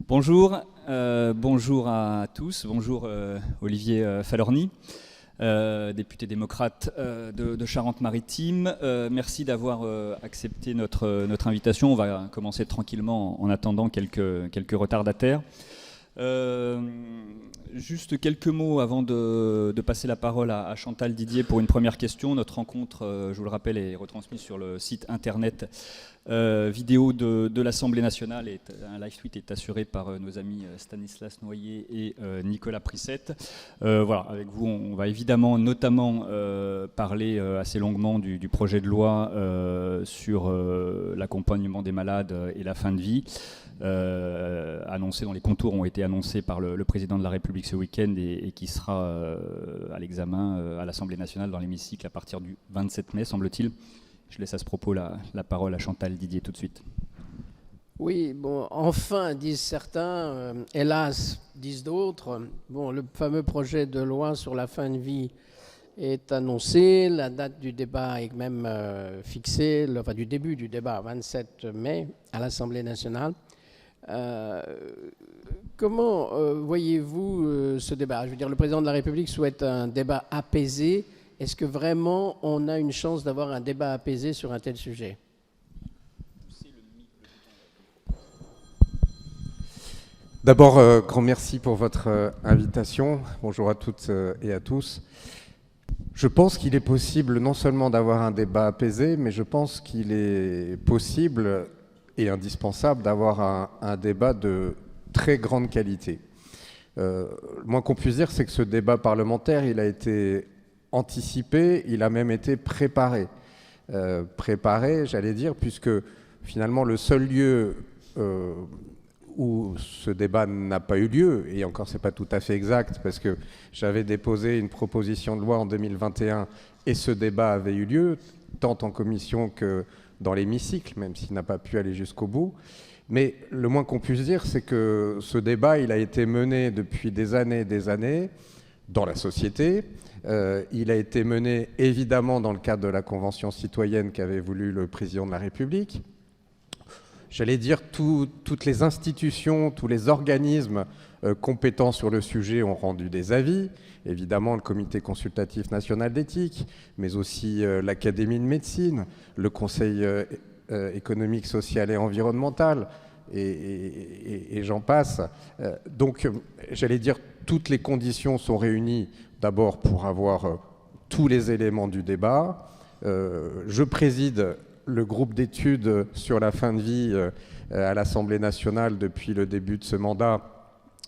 Bonjour, bonjour à tous, bonjour Olivier Falorni, député démocrate de Charente-Maritime. Merci d'avoir accepté notre invitation. On va commencer tranquillement en attendant quelques retardataires. Juste quelques mots avant de passer la parole à Chantal Didier pour une première question. Notre rencontre, je vous le rappelle, est retransmise sur le site internet vidéo de l'Assemblée nationale. Et un live tweet est assuré par nos amis Stanislas Noyer et Nicolas Prissette. Voilà, avec vous, on va évidemment notamment parler assez longuement du projet de loi sur l'accompagnement des malades et la fin de vie. Dont les contours ont été annoncés par le président de la République ce week-end et qui sera à l'examen à l'Assemblée nationale dans l'hémicycle à partir du 27 mai, semble-t-il. Je laisse à ce propos la parole à Chantal Didier tout de suite. Oui, bon, enfin, disent certains, hélas, disent d'autres. Bon, le fameux projet de loi sur la fin de vie est annoncé. La date du débat est même fixée, enfin du début du débat, 27 mai, à l'Assemblée nationale. Comment voyez-vous ce débat? Je veux dire, le président de la République souhaite un débat apaisé. Est-ce que vraiment on a une chance d'avoir un débat apaisé sur un tel sujet? D'abord, grand merci pour votre invitation. Bonjour à toutes et à tous. Je pense qu'il est possible non seulement d'avoir un débat apaisé, mais je pense qu'il est possible et indispensable d'avoir un débat de très grande qualité. Le moins qu'on puisse dire, c'est que ce débat parlementaire, il a été anticipé, il a même été préparé. J'allais dire, puisque finalement le seul lieu où ce débat n'a pas eu lieu, et encore c'est pas tout à fait exact, parce que j'avais déposé une proposition de loi en 2021 et ce débat avait eu lieu, tant en commission que dans l'hémicycle, même s'il n'a pas pu aller jusqu'au bout. Mais le moins qu'on puisse dire, c'est que ce débat, il a été mené depuis des années dans la société. Il a été mené évidemment dans le cadre de la Convention citoyenne qu'avait voulu le président de la République. J'allais dire, toutes les institutions, tous les organismes compétents sur le sujet ont rendu des avis. Évidemment, le Comité consultatif national d'éthique, mais aussi l'Académie de médecine, le Conseil économique, social et environnemental, et j'en passe. Donc, j'allais dire, toutes les conditions sont réunies d'abord pour avoir tous les éléments du débat. Je préside le groupe d'études sur la fin de vie à l'Assemblée nationale depuis le début de ce mandat.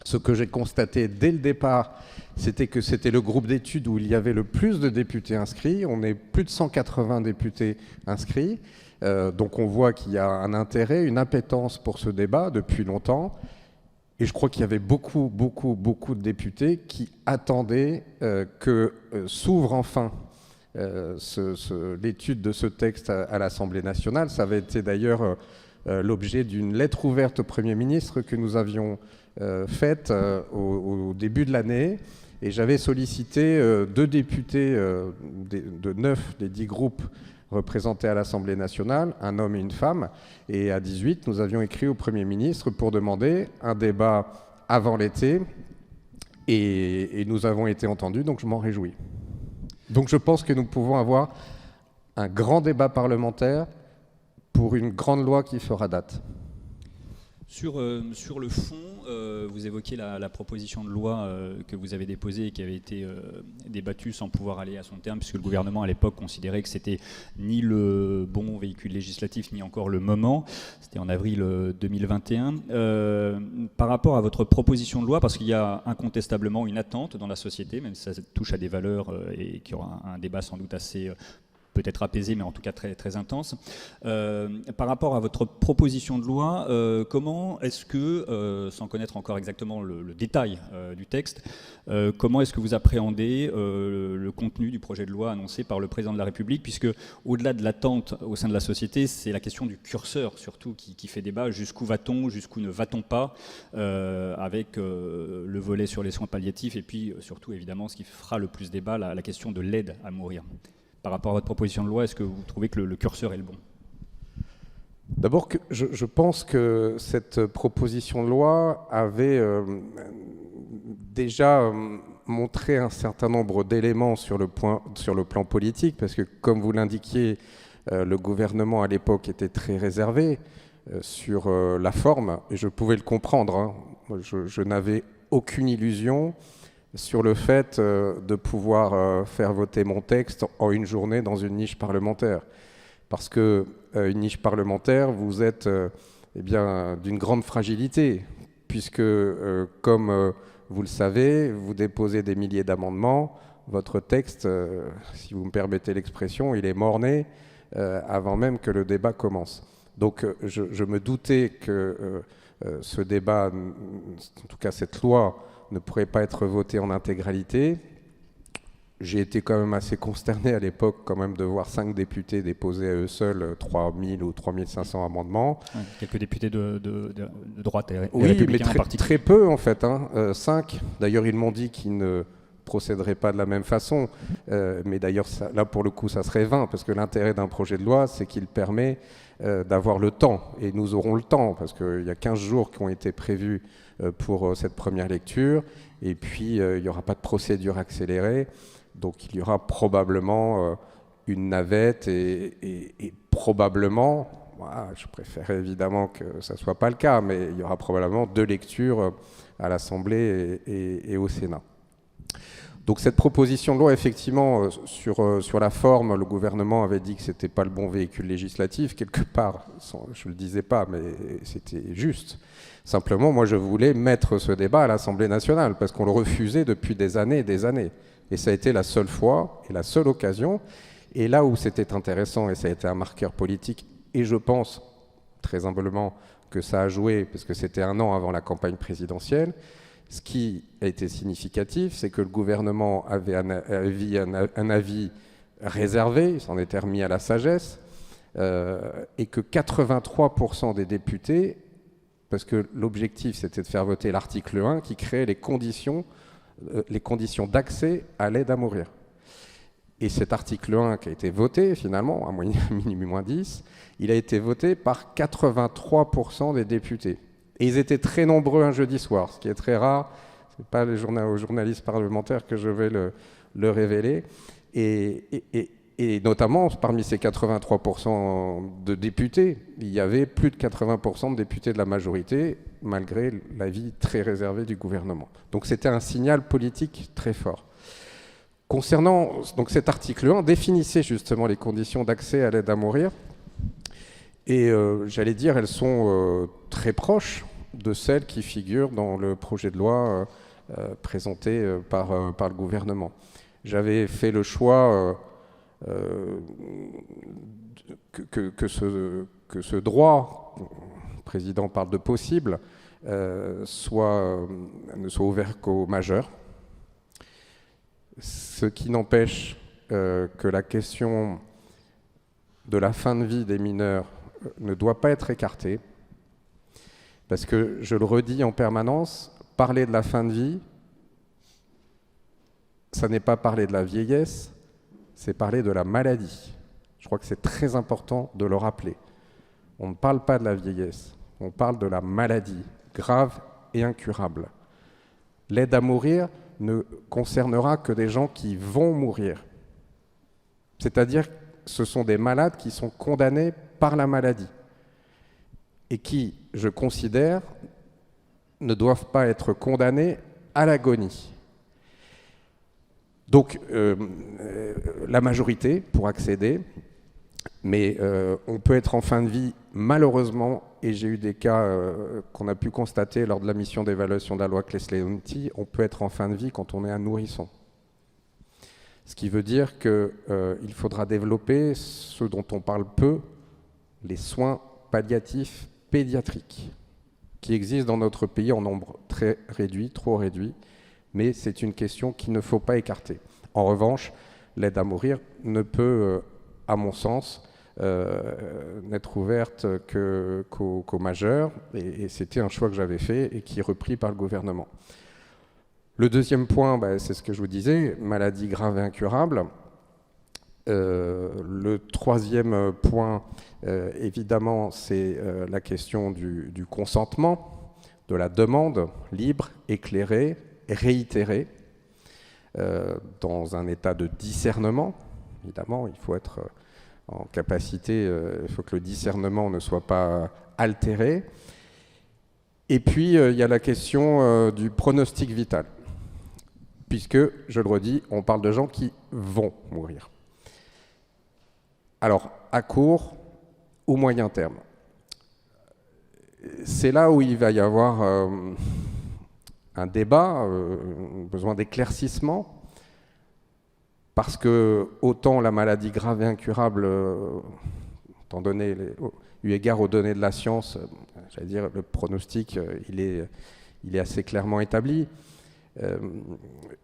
Ce que j'ai constaté dès le départ, c'était que c'était le groupe d'études où il y avait le plus de députés inscrits. On est plus de 180 députés inscrits. Donc on voit qu'il y a un intérêt, une appétence pour ce débat depuis longtemps. Et je crois qu'il y avait beaucoup de députés qui attendaient que s'ouvre enfin l'étude de ce texte à l'Assemblée nationale. Ça avait été d'ailleurs l'objet d'une lettre ouverte au Premier ministre que nous avions faite au début de l'année. Et j'avais sollicité 2 députés de 9 des 10 groupes représentés à l'Assemblée nationale, un homme et une femme. Et à 18, nous avions écrit au Premier ministre pour demander un débat avant l'été. Et nous avons été entendus, donc je m'en réjouis. Donc je pense que nous pouvons avoir un grand débat parlementaire pour une grande loi qui fera date. Sur le fond, vous évoquez la proposition de loi que vous avez déposée et qui avait été débattue sans pouvoir aller à son terme, puisque le gouvernement à l'époque considérait que c'était ni le bon véhicule législatif, ni encore le moment. C'était en avril 2021. Par rapport à votre proposition de loi, parce qu'il y a incontestablement une attente dans la société, même si ça touche à des valeurs et qu'il y aura un débat sans doute assez peut-être apaisé, mais en tout cas très, très intense. Par rapport à votre proposition de loi, comment est-ce que, sans connaître encore exactement le détail du texte, comment est-ce que vous appréhendez le contenu du projet de loi annoncé par le président de la République, puisque au-delà de l'attente au sein de la société, c'est la question du curseur surtout qui fait débat. Jusqu'où va-t-on, jusqu'où ne va-t-on pas, avec le volet sur les soins palliatifs, et puis surtout évidemment ce qui fera le plus débat, la question de l'aide à mourir. Par rapport à votre proposition de loi, est-ce que vous trouvez que le curseur est le bon? D'abord, je pense que cette proposition de loi avait déjà montré un certain nombre d'éléments sur le plan politique, parce que, comme vous l'indiquiez, le gouvernement à l'époque était très réservé sur la forme, et je pouvais le comprendre. Hein. Je n'avais aucune illusion sur le fait de pouvoir faire voter mon texte en une journée dans une niche parlementaire. Parce que une niche parlementaire, vous êtes eh bien, d'une grande fragilité, puisque, comme vous le savez, vous déposez des milliers d'amendements, votre texte, si vous me permettez l'expression, il est mort-né avant même que le débat commence. Donc je me doutais que ce débat, en tout cas cette loi, ne pourrait pas être votée en intégralité. J'ai été quand même assez consterné à l'époque quand même de voir 5 députés déposer à eux seuls 3000 ou 3500 amendements. Ouais, quelques députés de droite et oui, républicains mais en particulier. très peu en fait, hein, 5. D'ailleurs, ils m'ont dit qu'ils ne procéderaient pas de la même façon. Mais d'ailleurs, là pour le coup, ça serait vain, parce que l'intérêt d'un projet de loi, c'est qu'il permet d'avoir le temps. Et nous aurons le temps, parce qu'il y a 15 jours qui ont été prévus pour cette première lecture. Et puis, il n'y aura pas de procédure accélérée. Donc il y aura probablement une navette et probablement, voilà, je préfère évidemment que ça ne soit pas le cas, mais il y aura probablement 2 lectures à l'Assemblée et au Sénat. Donc cette proposition de loi, effectivement, sur la forme, le gouvernement avait dit que ce n'était pas le bon véhicule législatif, quelque part, je ne le disais pas, mais c'était juste. Simplement, moi je voulais mettre ce débat à l'Assemblée nationale, parce qu'on le refusait depuis des années et des années. Et ça a été la seule fois et la seule occasion. Et là où c'était intéressant, et ça a été un marqueur politique, et je pense très humblement que ça a joué, parce que c'était 1 an avant la campagne présidentielle, ce qui a été significatif, c'est que le gouvernement avait un avis réservé, il s'en était remis à la sagesse, et que 83% des députés, parce que l'objectif c'était de faire voter l'article 1 qui créait les conditions d'accès à l'aide à mourir. Et cet article 1 qui a été voté finalement, à minuit moins 10, il a été voté par 83% des députés. Et ils étaient très nombreux un jeudi soir, ce qui est très rare. Ce n'est pas aux journalistes parlementaires que je vais le révéler. Et notamment, parmi ces 83% de députés, il y avait plus de 80% de députés de la majorité, malgré l'avis très réservé du gouvernement. Donc c'était un signal politique très fort. Concernant donc cet article 1, définissait justement les conditions d'accès à l'aide à mourir. Et j'allais dire, elles sont très proches de celles qui figurent dans le projet de loi présenté par le gouvernement. J'avais fait le choix que ce droit, le président parle de possible, ne soit ouvert qu'aux majeurs. Ce qui n'empêche que la question de la fin de vie des mineurs ne doit pas être écartée, parce que, je le redis en permanence, parler de la fin de vie, ça n'est pas parler de la vieillesse, c'est parler de la maladie. Je crois que c'est très important de le rappeler. On ne parle pas de la vieillesse, on parle de la maladie, grave et incurable. L'aide à mourir ne concernera que des gens qui vont mourir. C'est-à-dire que ce sont des malades qui sont condamnés par la maladie et qui, je considère, ne doivent pas être condamnés à l'agonie. Donc, la majorité pour accéder, mais on peut être en fin de vie, malheureusement, et j'ai eu des cas qu'on a pu constater lors de la mission d'évaluation de la loi Claes-Leonetti, on peut être en fin de vie quand on est un nourrisson. Ce qui veut dire qu'il faudra développer ce dont on parle peu, les soins palliatifs pédiatriques, qui existent dans notre pays en nombre très réduit, trop réduit, mais c'est une question qu'il ne faut pas écarter. En revanche, l'aide à mourir ne peut, à mon sens, n'être ouverte qu'aux majeurs, et c'était un choix que j'avais fait et qui est repris par le gouvernement. Le deuxième point, c'est ce que je vous disais, maladie grave et incurable. Le troisième point, évidemment, c'est la question du consentement, de la demande libre, éclairée, réitérée, dans un état de discernement. Évidemment, il faut être en capacité, il faut que le discernement ne soit pas altéré. Et puis, il y a la question du pronostic vital, puisque, je le redis, on parle de gens qui vont mourir. Alors, à court ou moyen terme, c'est là où il va y avoir un débat, besoin d'éclaircissement, parce que autant la maladie grave et incurable, étant donné eu égard aux données de la science, j'allais dire le pronostic, il est assez clairement établi.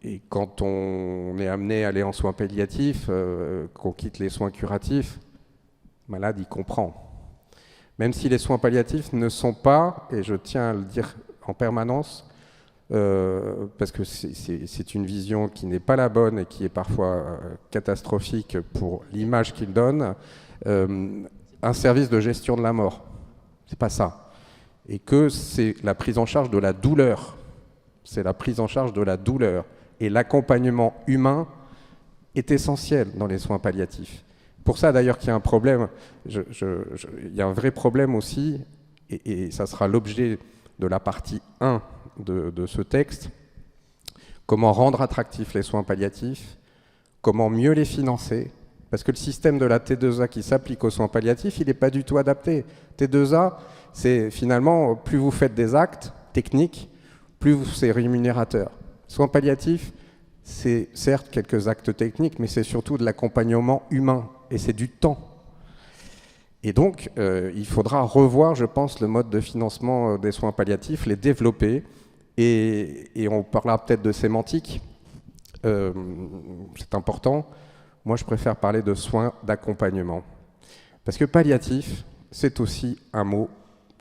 Et quand on est amené à aller en soins palliatifs, qu'on quitte les soins curatifs, le malade il comprend. Même si les soins palliatifs ne sont pas, et je tiens à le dire en permanence, parce que c'est une vision qui n'est pas la bonne et qui est parfois catastrophique pour l'image qu'il donne, un service de gestion de la mort. C'est pas ça. Et que c'est la prise en charge de la douleur. C'est la prise en charge de la douleur. Et l'accompagnement humain est essentiel dans les soins palliatifs. Pour ça d'ailleurs qu'il y a un problème, il y a un vrai problème aussi, et ça sera l'objet de la partie 1 de ce texte, comment rendre attractifs les soins palliatifs, comment mieux les financer, parce que le système de la T2A qui s'applique aux soins palliatifs, il n'est pas du tout adapté. T2A, c'est finalement, plus vous faites des actes techniques, plus c'est rémunérateur. Soins palliatifs, c'est certes quelques actes techniques, mais c'est surtout de l'accompagnement humain, et c'est du temps. Et donc, il faudra revoir, je pense, le mode de financement des soins palliatifs, les développer, et on parlera peut-être de sémantique, c'est important. Moi, je préfère parler de soins d'accompagnement. Parce que palliatif, c'est aussi un mot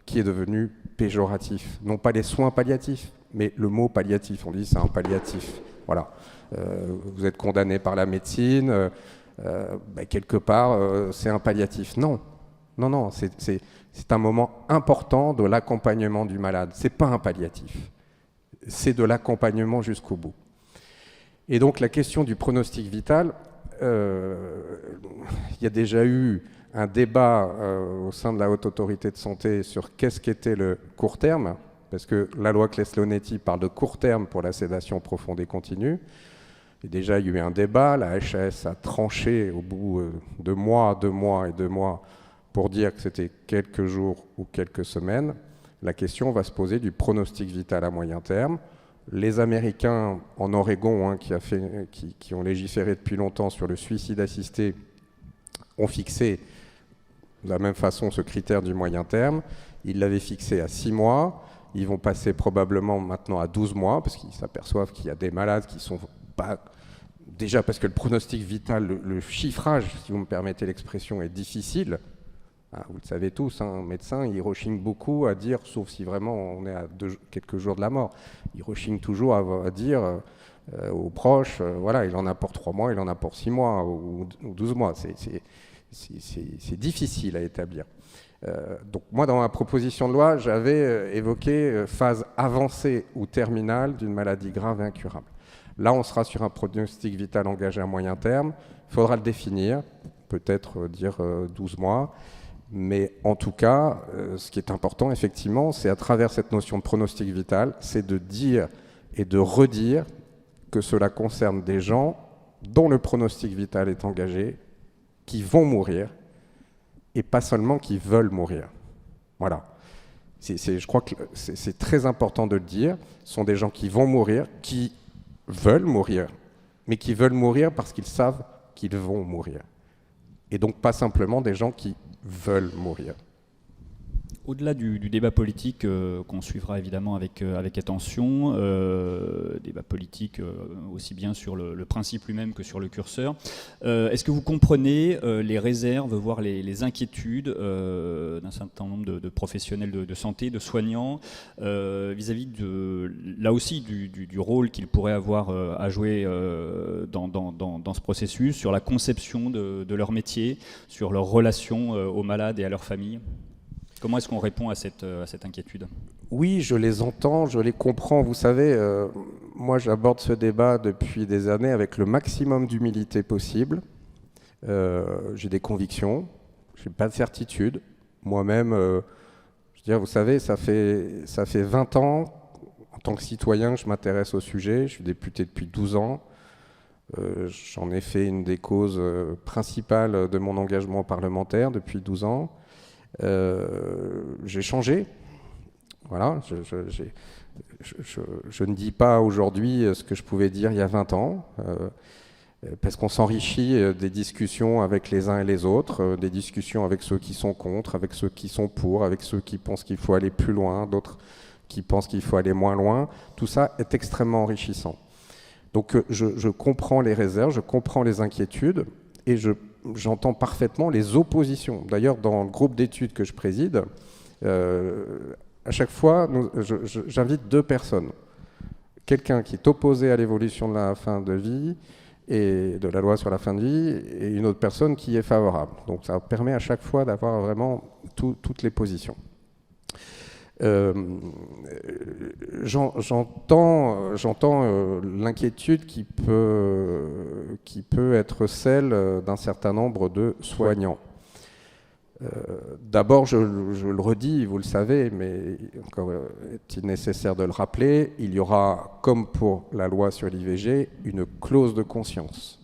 qui est devenu péjoratif. Non pas les soins palliatifs, mais le mot palliatif. On dit c'est un palliatif. Voilà. Vous êtes condamné par la médecine, quelque part, c'est un palliatif. Non. Non, c'est un moment important de l'accompagnement du malade. C'est pas un palliatif. C'est de l'accompagnement jusqu'au bout. Et donc, la question du pronostic vital, il y a déjà eu un débat au sein de la Haute Autorité de Santé sur qu'est-ce qu'était le court terme, parce que la loi Claes-Leonetti parle de court terme pour la sédation profonde et continue. Et déjà, il y a eu un débat, la HAS a tranché au bout de mois, 2 mois et 2 mois pour dire que c'était quelques jours ou quelques semaines. La question va se poser du pronostic vital à moyen terme. Les Américains en Oregon, qui ont légiféré depuis longtemps sur le suicide assisté, ont fixé de la même façon ce critère du moyen terme. Ils l'avaient fixé à 6 mois. Ils vont passer probablement maintenant à 12 mois, parce qu'ils s'aperçoivent qu'il y a des malades qui sont pas... Déjà parce que le pronostic vital, le chiffrage, si vous me permettez l'expression, est difficile. Vous le savez tous, un médecin, il rechigne beaucoup à dire, sauf si vraiment on est à quelques jours de la mort, il rechigne toujours à dire aux proches, voilà, il en a pour 3 mois, il en a pour 6 mois ou 12 mois. C'est difficile à établir. Donc moi, dans ma proposition de loi, j'avais évoqué phase avancée ou terminale d'une maladie grave et incurable. Là, on sera sur un pronostic vital engagé à moyen terme. Il faudra le définir, peut-être dire 12 mois. Mais en tout cas, ce qui est important, effectivement, c'est à travers cette notion de pronostic vital, c'est de dire et de redire que cela concerne des gens dont le pronostic vital est engagé, qui vont mourir, et pas seulement qui veulent mourir. Voilà. Je crois que c'est très important de le dire. Ce sont des gens qui vont mourir, qui veulent mourir, mais qui veulent mourir parce qu'ils savent qu'ils vont mourir. Et donc pas simplement des gens qui veulent mourir. Au-delà du débat politique qu'on suivra évidemment avec attention, débat politique aussi bien sur le principe lui-même que sur le curseur, est-ce que vous comprenez les réserves, voire les inquiétudes d'un certain nombre de professionnels de santé, de soignants, vis-à-vis là aussi du rôle qu'ils pourraient avoir à jouer dans ce processus, sur la conception de leur métier, sur leur relation aux malades et à leurs familles? Comment est-ce qu'on répond à cette inquiétude? Oui, je les entends, je les comprends. Vous savez, moi j'aborde ce débat depuis des années avec le maximum d'humilité possible. J'ai des convictions, j'ai pas de certitude. Moi-même, je veux dire, vous savez, ça fait 20 ans, en tant que citoyen, je m'intéresse au sujet. Je suis député depuis 12 ans. J'en ai fait une des causes principales de mon engagement parlementaire depuis 12 ans. J'ai changé. Voilà, je ne dis pas aujourd'hui ce que je pouvais dire il y a 20 ans, parce qu'on s'enrichit des discussions avec les uns et les autres, des discussions avec ceux qui sont contre, avec ceux qui sont pour, avec ceux qui pensent qu'il faut aller plus loin, d'autres qui pensent qu'il faut aller moins loin. Tout ça est extrêmement enrichissant. Donc je comprends les réserves, je comprends les inquiétudes, et j'entends parfaitement les oppositions. D'ailleurs, dans le groupe d'études que je préside, à chaque fois, j'invite 2 personnes. Quelqu'un qui est opposé à l'évolution de la fin de vie et de la loi sur la fin de vie, et une autre personne qui est favorable. Donc ça permet à chaque fois d'avoir vraiment toutes les positions. J'entends l'inquiétude qui peut être celle d'un certain nombre de soignants. D'abord, je le redis, vous le savez, mais encore est-il nécessaire de le rappeler, il y aura, comme pour la loi sur l'IVG, une clause de conscience.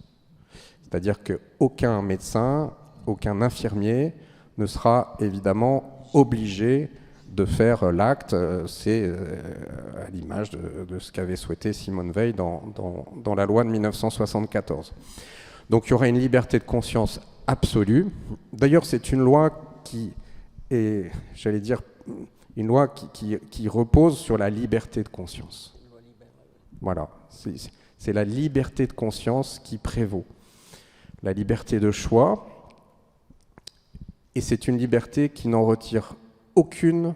C'est-à-dire qu'aucun médecin, aucun infirmier ne sera évidemment obligé de faire l'acte. C'est à l'image de ce qu'avait souhaité Simone Veil dans la loi de 1974. Donc il y aura une liberté de conscience absolue. D'ailleurs, c'est une loi qui est, j'allais dire, une loi qui repose sur la liberté de conscience. Voilà, c'est la liberté de conscience qui prévaut. La liberté de choix, et c'est une liberté qui n'en retire aucune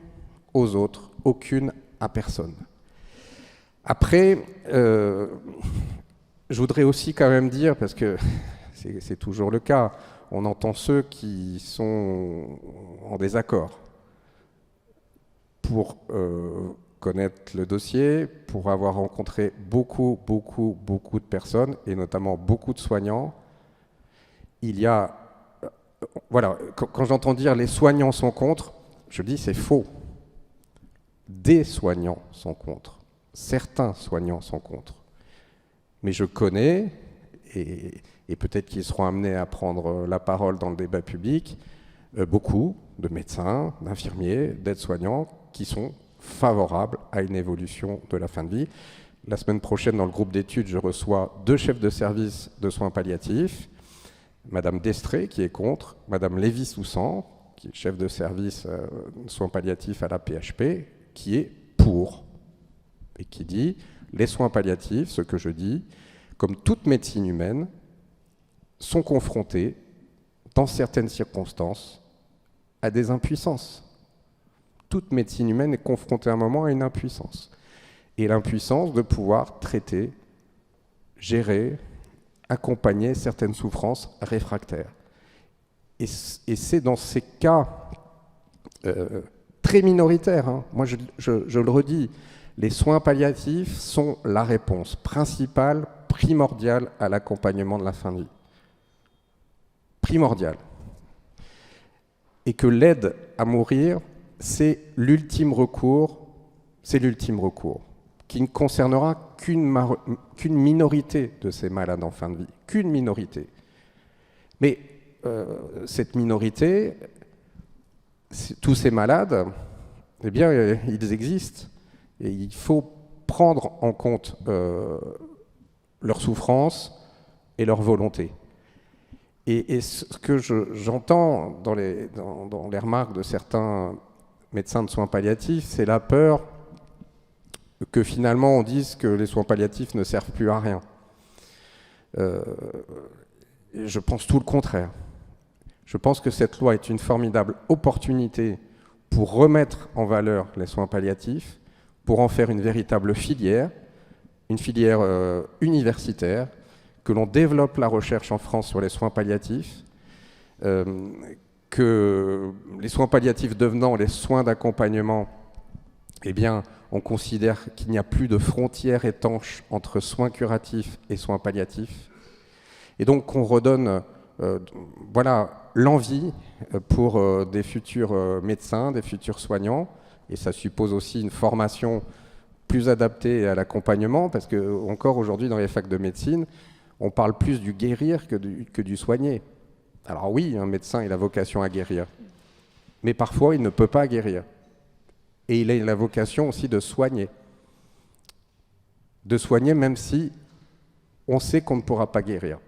aux autres, aucune à personne. Après, je voudrais aussi quand même dire, parce que c'est toujours le cas, on entend ceux qui sont en désaccord. Pour connaître le dossier, pour avoir rencontré beaucoup de personnes, et notamment beaucoup de soignants, il y a... Voilà, quand j'entends dire les soignants sont contre, je dis c'est faux. Des soignants sont contre. Certains soignants sont contre. Mais je connais, et peut-être qu'ils seront amenés à prendre la parole dans le débat public, beaucoup de médecins, d'infirmiers, d'aides-soignants qui sont favorables à une évolution de la fin de vie. La semaine prochaine, dans le groupe d'études, je reçois 2 chefs de service de soins palliatifs, Madame Destré qui est contre, Madame Lévy-Soussan, qui est chef de service de soins palliatifs à la PHP, qui est pour, et qui dit les soins palliatifs, ce que je dis, comme toute médecine humaine, sont confrontés, dans certaines circonstances, à des impuissances. Toute médecine humaine est confrontée à un moment à une impuissance. Et l'impuissance de pouvoir traiter, gérer, accompagner certaines souffrances réfractaires. Et c'est dans ces cas très minoritaires, hein. Moi je le redis, les soins palliatifs sont la réponse principale, primordiale à l'accompagnement de la fin de vie. Primordiale. Et que l'aide à mourir, c'est l'ultime recours, qui ne concernera qu'une minorité de ces malades en fin de vie, qu'une minorité. Mais cette minorité, tous ces malades, eh bien, ils existent. Et il faut prendre en compte leur souffrance et leur volonté. Et ce que j'entends dans les remarques de certains médecins de soins palliatifs, c'est la peur que finalement on dise que les soins palliatifs ne servent plus à rien. Je pense tout le contraire. Je pense que cette loi est une formidable opportunité pour remettre en valeur les soins palliatifs, pour en faire une véritable filière, une filière universitaire, que l'on développe la recherche en France sur les soins palliatifs, que les soins palliatifs devenant les soins d'accompagnement, eh bien, on considère qu'il n'y a plus de frontières étanches entre soins curatifs et soins palliatifs. Et donc qu'on redonne voilà, l'envie pour des futurs médecins, des futurs soignants, et ça suppose aussi une formation plus adaptée à l'accompagnement, parce que encore aujourd'hui dans les facs de médecine, on parle plus du guérir que du soigner. Alors oui, un médecin il a vocation à guérir, mais parfois il ne peut pas guérir. Et il a la vocation aussi de soigner. De soigner même si on sait qu'on ne pourra pas guérir.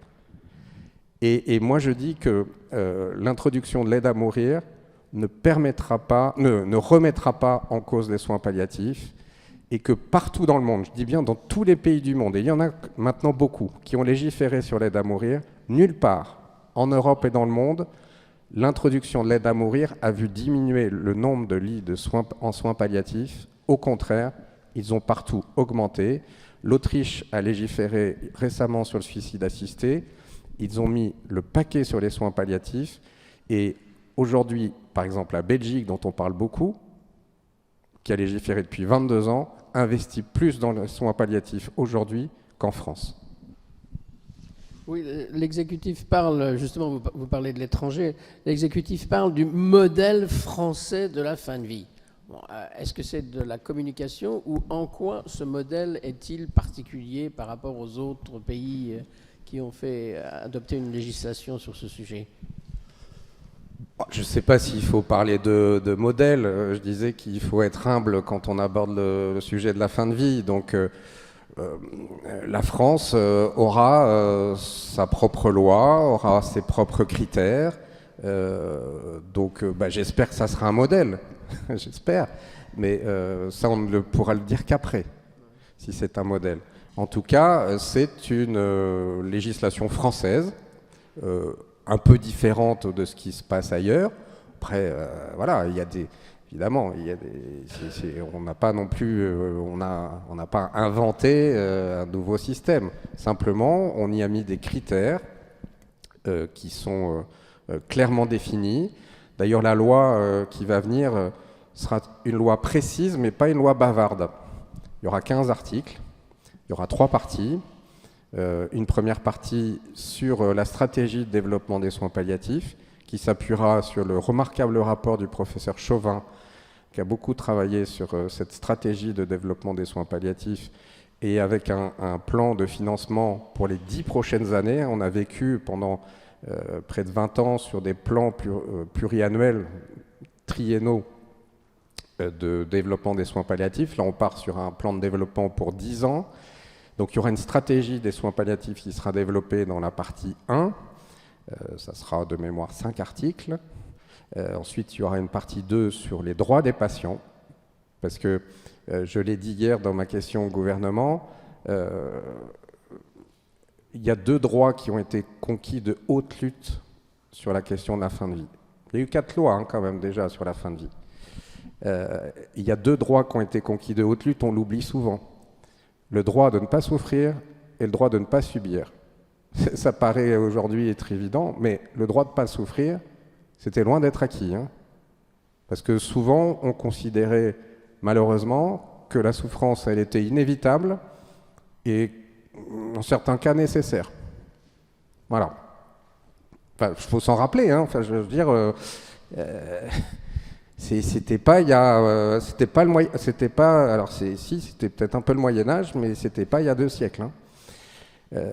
Et moi je dis que l'introduction de l'aide à mourir ne remettra pas en cause les soins palliatifs, et que partout dans le monde, je dis bien dans tous les pays du monde, et il y en a maintenant beaucoup qui ont légiféré sur l'aide à mourir, nulle part en Europe et dans le monde, l'introduction de l'aide à mourir a vu diminuer le nombre de lits en soins palliatifs. Au contraire, ils ont partout augmenté. L'Autriche a légiféré récemment sur le suicide assisté. Ils ont mis le paquet sur les soins palliatifs. Et aujourd'hui, par exemple, la Belgique, dont on parle beaucoup, qui a légiféré depuis 22 ans, investit plus dans les soins palliatifs aujourd'hui qu'en France. Oui, l'exécutif parle, justement, vous parlez de l'étranger, l'exécutif parle du modèle français de la fin de vie. Bon, est-ce que c'est de la communication ou en quoi ce modèle est-il particulier par rapport aux autres pays qui ont fait adopter une législation sur ce sujet ? Je ne sais pas s'il faut parler de modèle. Je disais qu'il faut être humble quand on aborde le sujet de la fin de vie. Donc, la France aura sa propre loi, aura ses propres critères. Donc, j'espère que ça sera un modèle. J'espère. Mais ça, on ne pourra le dire qu'après, si c'est un modèle. En tout cas, c'est une législation française, un peu différente de ce qui se passe ailleurs. Après, voilà, il y a des... Évidemment, on n'a pas non plus, on n'a pas inventé un nouveau système. Simplement, on y a mis des critères qui sont clairement définis. D'ailleurs, la loi qui va venir sera une loi précise, mais pas une loi bavarde. Il y aura 15 articles, il y aura 3 parties. Une première partie sur la stratégie de développement des soins palliatifs, qui s'appuiera sur le remarquable rapport du professeur Chauvin, qui a beaucoup travaillé sur cette stratégie de développement des soins palliatifs, et avec un plan de financement pour les 10 prochaines années. On a vécu pendant près de 20 ans sur des plans pluriannuels, triennaux, de développement des soins palliatifs. Là, on part sur un plan de développement pour 10 ans. Donc, il y aura une stratégie des soins palliatifs qui sera développée dans la partie 1. Ça sera de mémoire 5 articles. Ensuite, il y aura une partie 2 sur les droits des patients, parce que, je l'ai dit hier dans ma question au gouvernement, il y a 2 droits qui ont été conquis de haute lutte sur la question de la fin de vie. Il y a eu 4 lois quand même déjà sur la fin de vie. Il y a 2 droits qui ont été conquis de haute lutte, on l'oublie souvent. Le droit de ne pas souffrir et le droit de ne pas subir. Ça paraît aujourd'hui être évident, mais le droit de ne pas souffrir, c'était loin d'être acquis. Parce que souvent, on considérait malheureusement que la souffrance, elle était inévitable et, en certains cas, nécessaire. Voilà. Enfin, il faut s'en rappeler. Enfin, je veux dire, c'était pas il y a, c'était pas le moyen, c'était pas, alors c'était peut-être un peu le Moyen Âge, mais c'était pas il y a 2 siècles.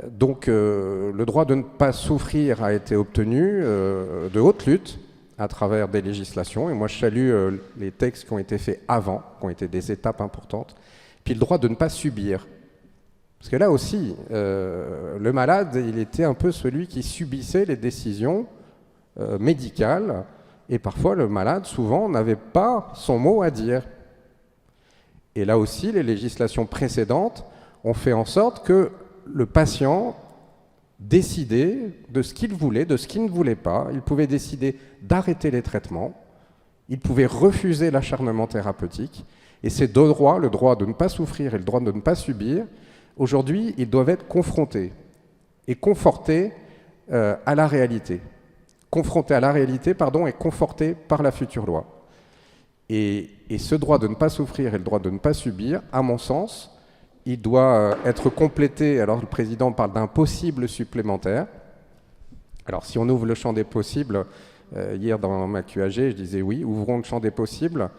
Donc, le droit de ne pas souffrir a été obtenu de haute lutte à travers des législations. Et moi, je salue les textes qui ont été faits avant, qui ont été des étapes importantes. Puis le droit de ne pas subir. Parce que là aussi, le malade, il était un peu celui qui subissait les décisions médicales Et parfois, le malade, souvent, n'avait pas son mot à dire. Et là aussi, les législations précédentes ont fait en sorte que le patient décidait de ce qu'il voulait, de ce qu'il ne voulait pas. Il pouvait décider d'arrêter les traitements. Il pouvait refuser l'acharnement thérapeutique. Et ces deux droits, le droit de ne pas souffrir et le droit de ne pas subir, aujourd'hui, ils doivent être confrontés et confortés à la réalité. Confrontés à la réalité, et confortés par la future loi. Et ce droit de ne pas souffrir et le droit de ne pas subir, à mon sens, il doit être complété. Alors le président parle d'un possible supplémentaire. Alors si on ouvre le champ des possibles, hier dans ma QAG, je disais oui, ouvrons le champ des possibles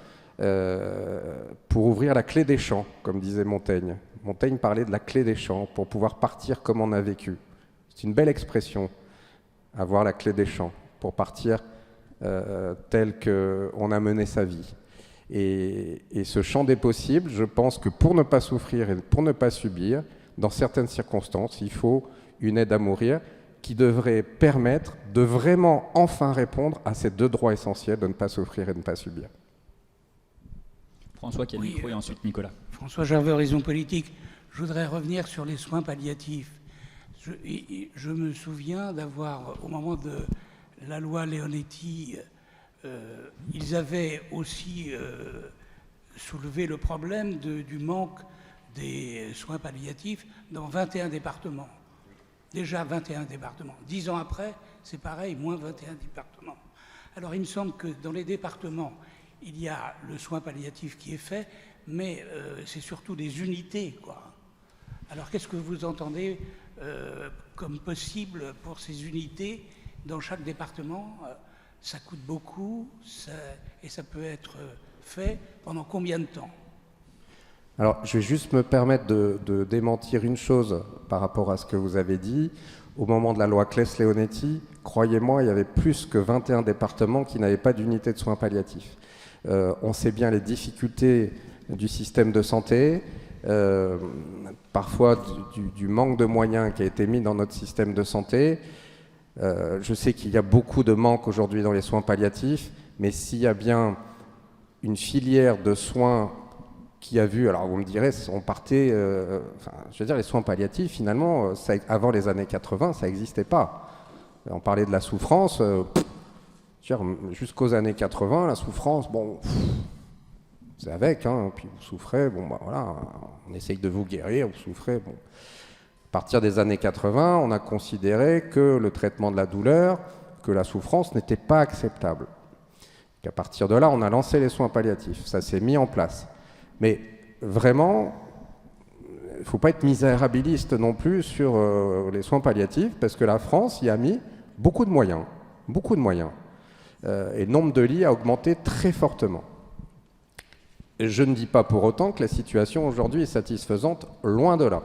pour ouvrir la clé des champs, comme disait Montaigne. Montaigne parlait de la clé des champs pour pouvoir partir comme on a vécu. C'est une belle expression, avoir la clé des champs, pour partir tel qu'on a mené sa vie. Et ce champ des possibles, je pense que pour ne pas souffrir et pour ne pas subir, dans certaines circonstances, il faut une aide à mourir qui devrait permettre de vraiment enfin répondre à ces deux droits essentiels de ne pas souffrir et de ne pas subir. François qui a le micro et ensuite Nicolas. François Gervais, Horizon Politique. Je voudrais revenir sur les soins palliatifs. Je me souviens d'avoir, au moment de la loi Leonetti, ils avaient aussi soulevé le problème du manque des soins palliatifs dans 21 départements. Déjà 21 départements. 10 ans après, c'est pareil, moins 21 départements. Alors il me semble que dans les départements, il y a le soin palliatif qui est fait, mais c'est surtout des unités, quoi. Alors qu'est-ce que vous entendez comme possible pour ces unités dans chaque département? Ça coûte beaucoup et ça peut être fait pendant combien de temps? Alors, je vais juste me permettre de démentir une chose par rapport à ce que vous avez dit. Au moment de la loi Claes-Leonetti, croyez-moi, il y avait plus que 21 départements qui n'avaient pas d'unité de soins palliatifs. On sait bien les difficultés du système de santé, parfois du manque de moyens qui a été mis dans notre système de santé. Je sais qu'il y a beaucoup de manques aujourd'hui dans les soins palliatifs, mais s'il y a bien une filière de soins qui a vu, alors vous me direz, on partait, je veux dire, les soins palliatifs, finalement, avant les années 80, ça n'existait pas. On parlait de la souffrance, jusqu'aux années 80, la souffrance, bon, c'est avec, hein, puis vous souffrez, bon, bah voilà, on essaye de vous guérir, vous souffrez, bon. À partir des années 80, on a considéré que le traitement de la douleur, que la souffrance n'était pas acceptable. Et à partir de là, on a lancé les soins palliatifs, ça s'est mis en place. Mais vraiment, il ne faut pas être misérabiliste non plus sur les soins palliatifs, parce que la France y a mis beaucoup de moyens, beaucoup de moyens. Et le nombre de lits a augmenté très fortement. Et je ne dis pas pour autant que la situation aujourd'hui est satisfaisante, loin de là.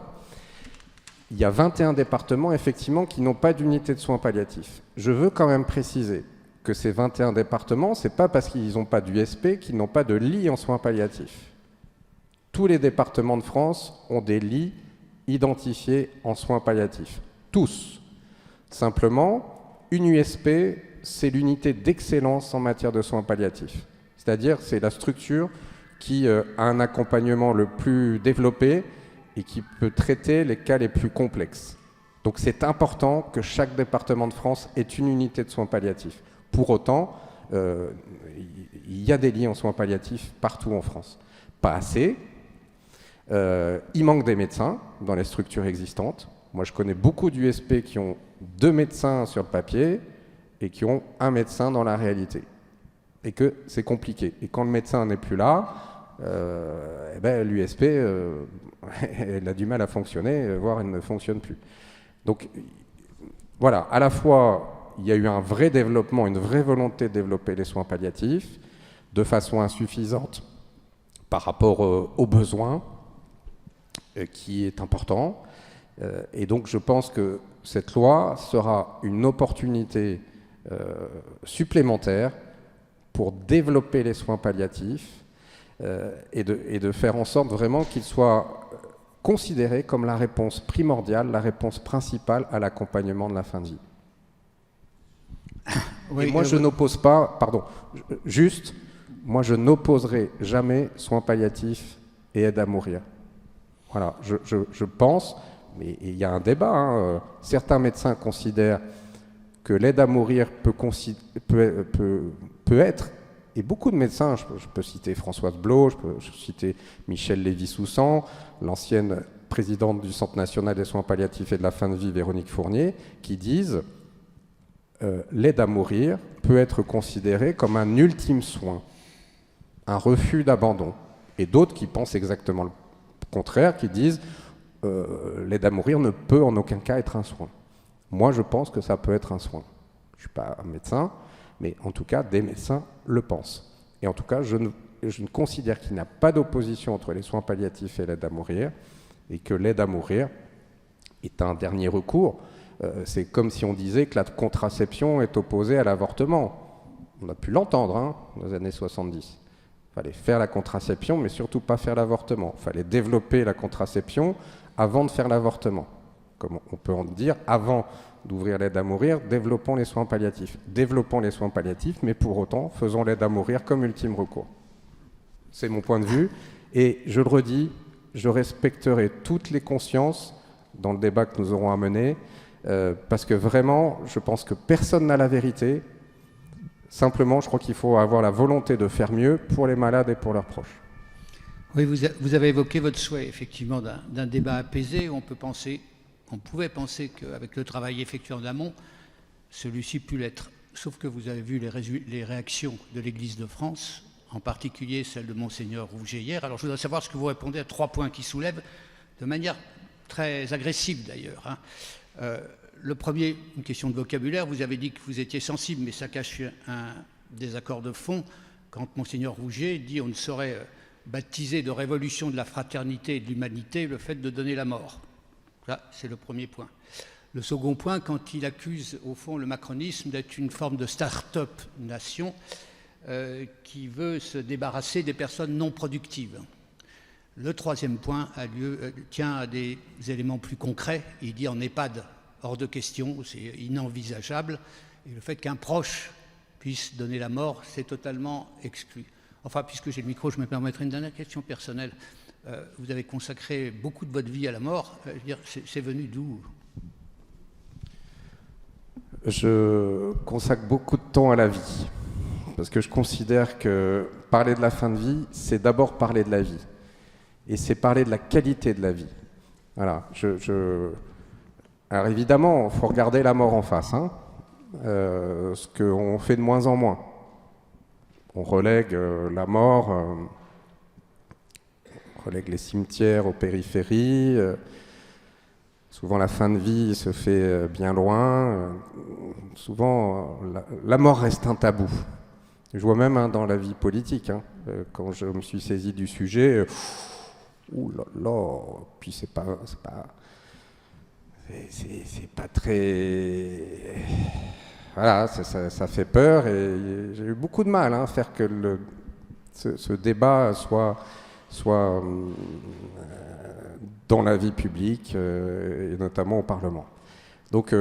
Il y a 21 départements, effectivement, qui n'ont pas d'unité de soins palliatifs. Je veux quand même préciser que ces 21 départements, ce n'est pas parce qu'ils n'ont pas d'USP qu'ils n'ont pas de lits en soins palliatifs. Tous les départements de France ont des lits identifiés en soins palliatifs. Tous. Simplement, une USP, c'est l'unité d'excellence en matière de soins palliatifs. C'est-à-dire, c'est la structure qui a un accompagnement le plus développé et qui peut traiter les cas les plus complexes. Donc c'est important que chaque département de France ait une unité de soins palliatifs. Pour autant, il y a des lits en soins palliatifs partout en France. Pas assez. Il manque des médecins dans les structures existantes. Moi, je connais beaucoup d'USP qui ont 2 médecins sur le papier et qui ont 1 médecin dans la réalité. Et que c'est compliqué. Et quand le médecin n'est plus là, l'USP, elle a du mal à fonctionner, voire elle ne fonctionne plus. Donc, voilà, à la fois, il y a eu un vrai développement, une vraie volonté de développer les soins palliatifs de façon insuffisante par rapport aux besoins, qui est important. Et donc, je pense que cette loi sera une opportunité supplémentaire pour développer les soins palliatifs et de faire en sorte vraiment qu'ils soient considérés comme la réponse primordiale, la réponse principale à l'accompagnement de la fin de vie. Oui, et moi, je n'oppose pas, pardon, juste, moi, je n'opposerai jamais soins palliatifs et aide à mourir. Voilà, je pense, mais il y a un débat, hein, certains médecins considèrent que l'aide à mourir peut être, et beaucoup de médecins, je peux citer Françoise Blot, je peux citer Michel Lévy-Soussan, l'ancienne présidente du Centre national des soins palliatifs et de la fin de vie, Véronique Fournier, qui disent l'aide à mourir peut être considérée comme un ultime soin, un refus d'abandon. Et d'autres qui pensent exactement le contraire, qui disent l'aide à mourir ne peut en aucun cas être un soin. Moi, je pense que ça peut être un soin. Je ne suis pas un médecin, mais en tout cas, des médecins le pensent. Et en tout cas, je ne considère qu'il n'y a pas d'opposition entre les soins palliatifs et l'aide à mourir, et que l'aide à mourir est un dernier recours. C'est comme si on disait que la contraception est opposée à l'avortement. On a pu l'entendre hein, dans les années 70. Il fallait faire la contraception, mais surtout pas faire l'avortement. Il fallait développer la contraception avant de faire l'avortement. Comme on peut en dire, avant d'ouvrir l'aide à mourir, développons les soins palliatifs. Développons les soins palliatifs, mais pour autant, faisons l'aide à mourir comme ultime recours. C'est mon point de vue. Et je le redis, je respecterai toutes les consciences dans le débat que nous aurons à mener, parce que vraiment, je pense que personne n'a la vérité. Simplement, je crois qu'il faut avoir la volonté de faire mieux pour les malades et pour leurs proches. Oui, vous avez évoqué votre souhait, effectivement, d'un débat apaisé. On pouvait penser qu'avec le travail effectué en amont, celui-ci put l'être. Sauf que vous avez vu les réactions de l'Église de France, en particulier celle de Monseigneur Rouget hier. Alors je voudrais savoir ce que vous répondez à 3 points qui soulèvent, de manière très agressive d'ailleurs. Hein. Le premier, une question de vocabulaire. Vous avez dit que vous étiez sensible, mais ça cache un désaccord de fond. Quand Monseigneur Rouget dit on ne saurait baptiser de révolution de la fraternité et de l'humanité le fait de donner la mort. Là, c'est le premier point. Le second point, quand il accuse au fond le macronisme d'être une forme de start-up nation qui veut se débarrasser des personnes non productives. Le troisième point tient à des éléments plus concrets. Il dit en EHPAD, hors de question, c'est inenvisageable. Et le fait qu'un proche puisse donner la mort, c'est totalement exclu. Enfin, puisque j'ai le micro, je me permettrai une dernière question personnelle. Vous avez consacré beaucoup de votre vie à la mort. Je veux dire, c'est venu d'où ? Je consacre beaucoup de temps à la vie. Parce que je considère que parler de la fin de vie, c'est d'abord parler de la vie. Et c'est parler de la qualité de la vie. Voilà. Alors évidemment, il faut regarder la mort en face. Hein. Ce qu'on fait de moins en moins. On relègue la mort, on relègue les cimetières aux périphéries. Souvent, la fin de vie se fait bien loin. Souvent, la mort reste un tabou. Je vois même hein, dans la vie politique, hein, quand je me suis saisi du sujet, ouh là là, puis c'est pas très... Voilà, ça fait peur et j'ai eu beaucoup de mal à faire que ce débat soit dans la vie publique et notamment au Parlement. Donc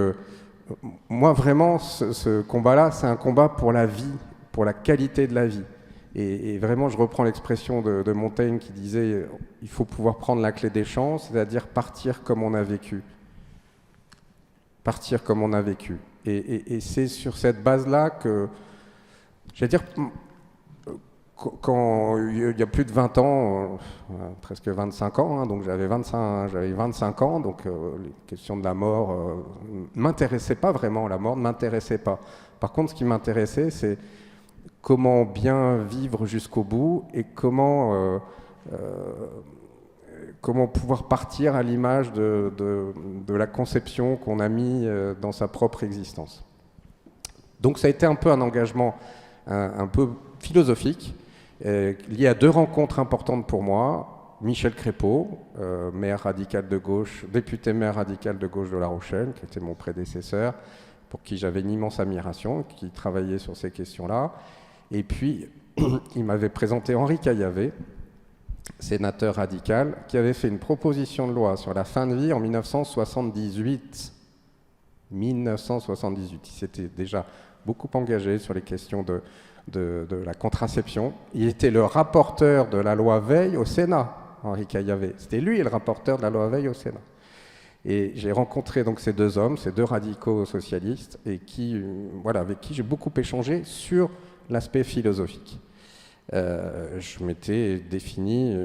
moi vraiment ce combat-là, c'est un combat pour la vie, pour la qualité de la vie. Et vraiment je reprends l'expression de Montaigne qui disait il faut pouvoir prendre la clé des champs, c'est-à-dire partir comme on a vécu. Partir comme on a vécu. Et c'est sur cette base-là que, j'allais dire, quand il y a plus de 20 ans, presque 25 ans, hein, donc j'avais 25 ans, donc les questions de la mort ne m'intéressaient pas vraiment, la mort ne m'intéressait pas. Par contre, ce qui m'intéressait, c'est comment bien vivre jusqu'au bout et comment pouvoir partir à l'image de la conception qu'on a mis dans sa propre existence. Donc ça a été un peu un engagement un peu philosophique, lié à 2 rencontres importantes pour moi. Michel Crépeau, maire radical de gauche, député maire radical de gauche de La Rochelle, qui était mon prédécesseur, pour qui j'avais une immense admiration, qui travaillait sur ces questions-là. Et puis, il m'avait présenté Henri Caillavet, sénateur radical, qui avait fait une proposition de loi sur la fin de vie en 1978. Il s'était déjà beaucoup engagé sur les questions de la contraception. Il était le rapporteur de la loi Veil au Sénat, Henri Caillavet. C'était lui le rapporteur de la loi Veil au Sénat. Et j'ai rencontré donc ces deux hommes, ces deux radicaux socialistes, et avec qui j'ai beaucoup échangé sur l'aspect philosophique. Je m'étais défini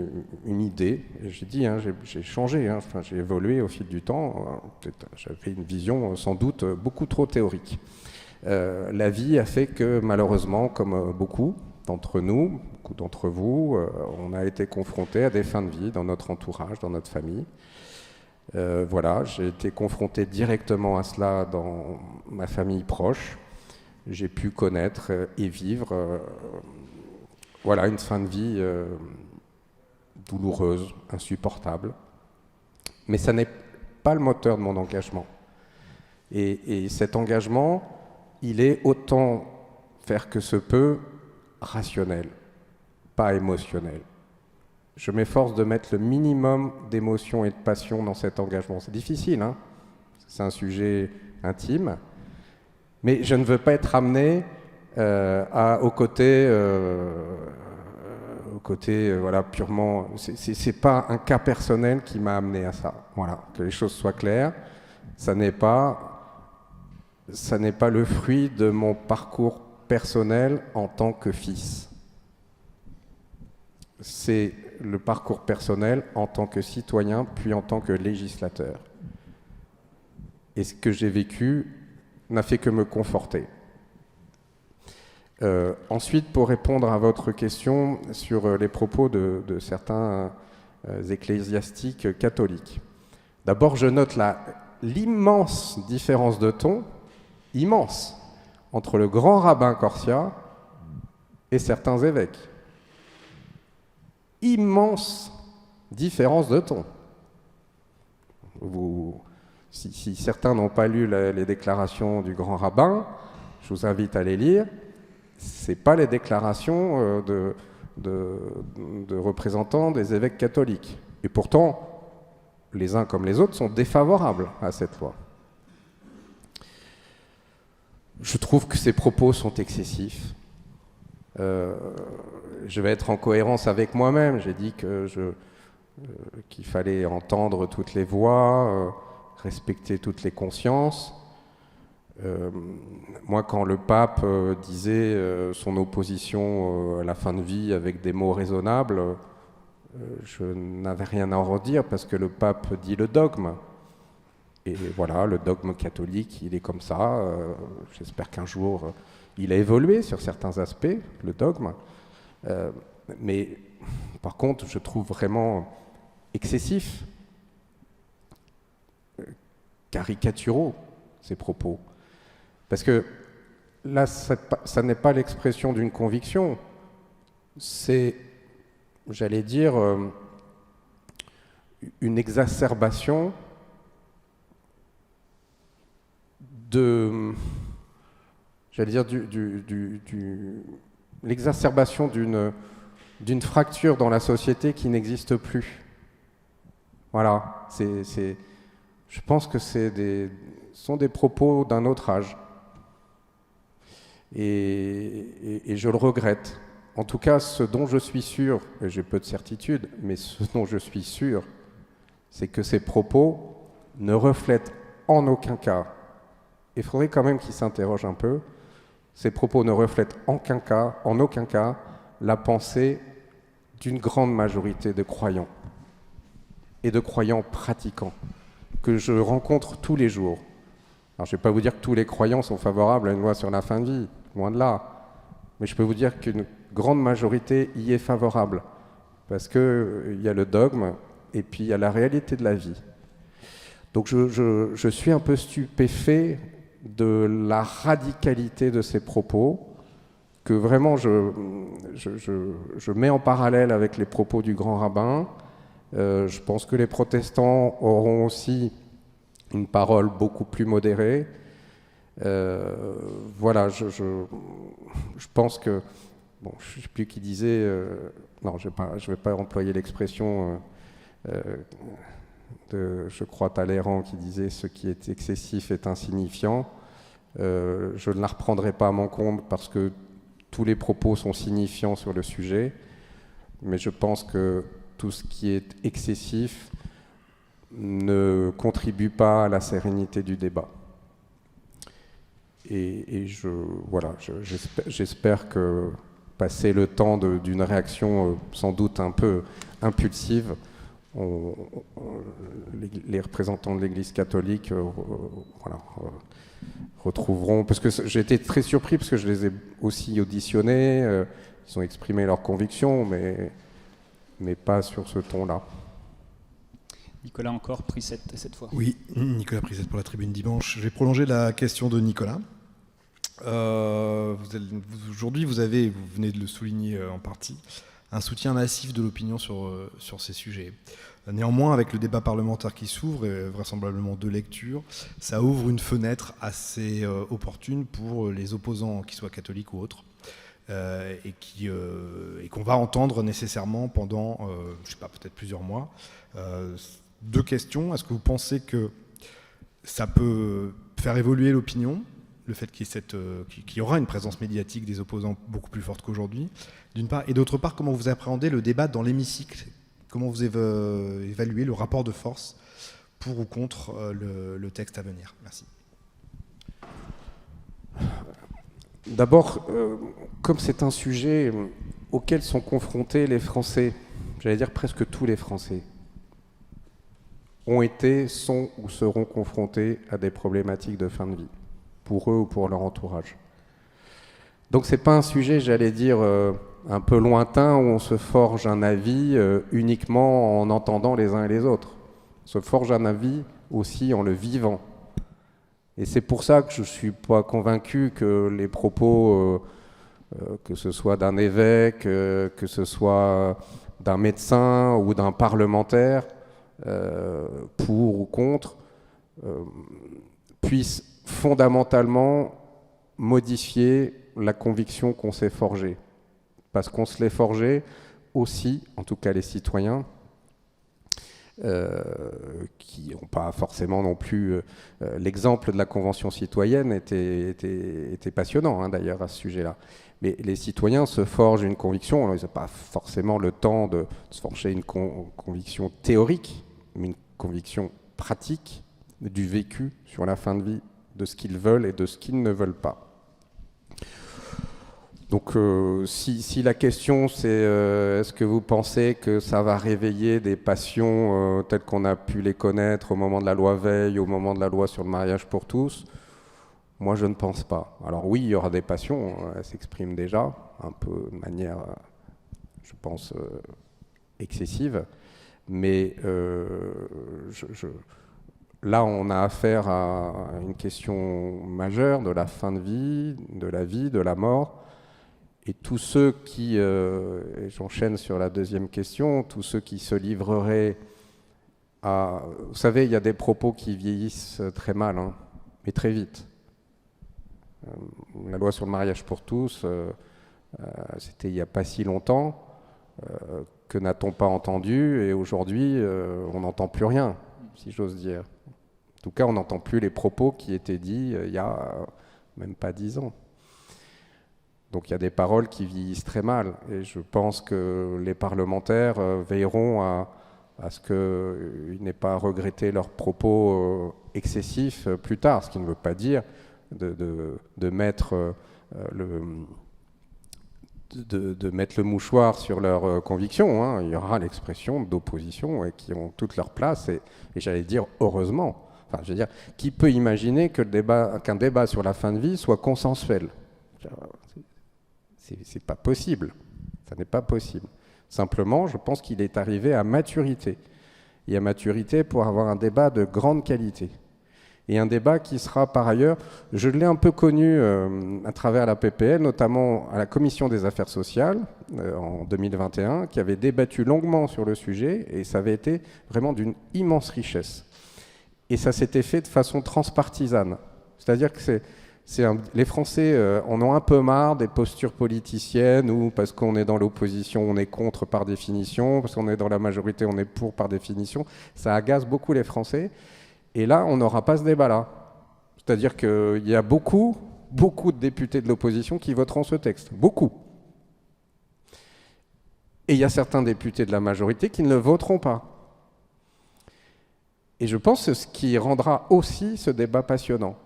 une idée, j'ai dit, j'ai changé, j'ai évolué au fil du temps, j'avais une vision sans doute beaucoup trop théorique. La vie a fait que malheureusement, comme beaucoup d'entre nous, beaucoup d'entre vous, on a été confrontés à des fins de vie dans notre entourage, dans notre famille. J'ai été confronté directement à cela dans ma famille proche. J'ai pu connaître et vivre une fin de vie douloureuse, insupportable. Mais ça n'est pas le moteur de mon engagement. Et cet engagement, il est autant faire que se peut rationnel, pas émotionnel. Je m'efforce de mettre le minimum d'émotion et de passion dans cet engagement. C'est difficile, c'est un sujet intime, mais je ne veux pas être amené au côté purement... C'est pas un cas personnel qui m'a amené à ça. Voilà, que les choses soient claires. Ça n'est pas le fruit de mon parcours personnel en tant que fils. C'est le parcours personnel en tant que citoyen, puis en tant que législateur. Et ce que j'ai vécu n'a fait que me conforter. Ensuite, pour répondre à votre question sur les propos de certains ecclésiastiques catholiques. D'abord, je note l'immense différence de ton, immense, entre le grand rabbin Corsia et certains évêques. Immense différence de ton. Si certains n'ont pas lu les déclarations du grand rabbin, je vous invite à les lire. Ce n'est pas les déclarations de représentants des évêques catholiques. Et pourtant, les uns comme les autres sont défavorables à cette loi. Je trouve que ces propos sont excessifs. Je vais être en cohérence avec moi-même. J'ai dit qu'il fallait entendre toutes les voix, respecter toutes les consciences. Moi, quand le pape disait son opposition à la fin de vie avec des mots raisonnables, je n'avais rien à en redire parce que le pape dit le dogme. Et voilà, le dogme catholique, il est comme ça. J'espère qu'un jour, il a évolué sur certains aspects, le dogme. Mais par contre, je trouve vraiment excessif, caricaturaux, ces propos. Parce que là, ça n'est pas l'expression d'une conviction, c'est, j'allais dire, une exacerbation l'exacerbation d'une fracture dans la société qui n'existe plus. Voilà, je pense que sont des propos d'un autre âge. Et je le regrette. En tout cas, ce dont je suis sûr, et j'ai peu de certitude, mais ce dont je suis sûr, c'est que ces propos ne reflètent en aucun cas, il faudrait quand même qu'ils s'interrogent un peu, ces propos ne reflètent en aucun cas, la pensée d'une grande majorité de croyants, et de croyants pratiquants, que je rencontre tous les jours. Alors je ne vais pas vous dire que tous les croyants sont favorables à une loi sur la fin de vie, loin de là. Mais je peux vous dire qu'une grande majorité y est favorable, parce qu'il y a le dogme et puis il y a la réalité de la vie. Donc je suis un peu stupéfait de la radicalité de ces propos, que vraiment je mets en parallèle avec les propos du grand rabbin. Je pense que les protestants auront aussi une parole beaucoup plus modérée. Voilà, je pense que... Bon, je ne sais plus qui disait... non, je vais pas employer l'expression je crois Talleyrand qui disait « ce qui est excessif est insignifiant ». Je ne la reprendrai pas à mon compte parce que tous les propos sont signifiants sur le sujet, mais je pense que tout ce qui est excessif ne contribue pas à la sérénité du débat. Et j'espère que, passé le temps d'une réaction sans doute un peu impulsive, les représentants de l'Église catholique retrouveront, parce que j'ai été très surpris parce que je les ai aussi auditionnés, ils ont exprimé leurs convictions, mais pas sur ce ton-là. Nicolas encore, pris cette fois. Oui, Nicolas Prisette pour la Tribune Dimanche. Je vais prolonger la question de Nicolas. Aujourd'hui, vous venez de le souligner en partie, un soutien massif de l'opinion sur ces sujets. Néanmoins, avec le débat parlementaire qui s'ouvre, et vraisemblablement 2 lectures, ça ouvre une fenêtre assez opportune pour les opposants, qu'ils soient catholiques ou autres, et qu'on va entendre nécessairement pendant, je sais pas, peut-être plusieurs mois. 2 questions. Est-ce que vous pensez que ça peut faire évoluer l'opinion, le fait qu'il y aura une présence médiatique des opposants beaucoup plus forte qu'aujourd'hui, d'une part, et d'autre part, comment vous appréhendez le débat dans l'hémicycle? Comment vous évaluez le rapport de force pour ou contre le texte à venir? Merci. D'abord, comme c'est un sujet auquel sont confrontés les Français, j'allais dire presque tous les Français, ont été, sont ou seront confrontés à des problématiques de fin de vie, pour eux ou pour leur entourage. Donc c'est pas un sujet, j'allais dire, un peu lointain où on se forge un avis uniquement en entendant les uns et les autres. On se forge un avis aussi en le vivant. Et c'est pour ça que je ne suis pas convaincu que les propos, que ce soit d'un évêque, que ce soit d'un médecin ou d'un parlementaire, pour ou contre, puissent fondamentalement modifier la conviction qu'on s'est forgée. Parce qu'on se l'est forgé aussi, en tout cas les citoyens, qui n'ont pas forcément non plus... l'exemple de la Convention citoyenne était passionnant, hein, d'ailleurs, à ce sujet-là. Mais les citoyens se forgent une conviction, alors ils n'ont pas forcément le temps de se forger une conviction théorique, mais une conviction pratique du vécu sur la fin de vie, de ce qu'ils veulent et de ce qu'ils ne veulent pas. Donc si la question c'est est-ce que vous pensez que ça va réveiller des passions telles qu'on a pu les connaître au moment de la loi Veil, au moment de la loi sur le mariage pour tous, moi je ne pense pas. Alors oui, il y aura des passions, elles s'expriment déjà, un peu de manière, je pense, excessive, mais là on a affaire à une question majeure de la fin de vie, de la mort. Et tous ceux qui, et j'enchaîne sur la deuxième question, tous ceux qui se livreraient à... Vous savez, il y a des propos qui vieillissent très mal, hein, mais très vite. La loi sur le mariage pour tous, c'était il n'y a pas si longtemps, que n'a-t-on pas entendu? Et aujourd'hui, on n'entend plus rien, si j'ose dire. En tout cas, on n'entend plus les propos qui étaient dits il y a même pas 10 ans. Donc il y a des paroles qui vieillissent très mal et je pense que les parlementaires veilleront à ce qu'ils n'aient pas à regretter leurs propos excessifs plus tard, ce qui ne veut pas dire de mettre le mouchoir sur leurs convictions, hein. Il y aura l'expression d'opposition et qui ont toute leur place et j'allais dire heureusement. Enfin, je veux dire, qui peut imaginer qu'un débat sur la fin de vie soit consensuel? C'est pas possible, ça n'est pas possible. Simplement, je pense qu'il est arrivé à maturité. Et à maturité pour avoir un débat de grande qualité. Et un débat qui sera par ailleurs, je l'ai un peu connu à travers la PPL, notamment à la Commission des Affaires sociales en 2021, qui avait débattu longuement sur le sujet et ça avait été vraiment d'une immense richesse. Et ça s'était fait de façon transpartisane. C'est-à-dire que les Français en ont un peu marre des postures politiciennes où parce qu'on est dans l'opposition, on est contre par définition, parce qu'on est dans la majorité, on est pour par définition. Ça agace beaucoup les Français. Et là, on n'aura pas ce débat-là. C'est-à-dire qu'il y a beaucoup de députés de l'opposition qui voteront ce texte. Beaucoup. Et il y a certains députés de la majorité qui ne le voteront pas. Et je pense que c'est ce qui rendra aussi ce débat passionnant.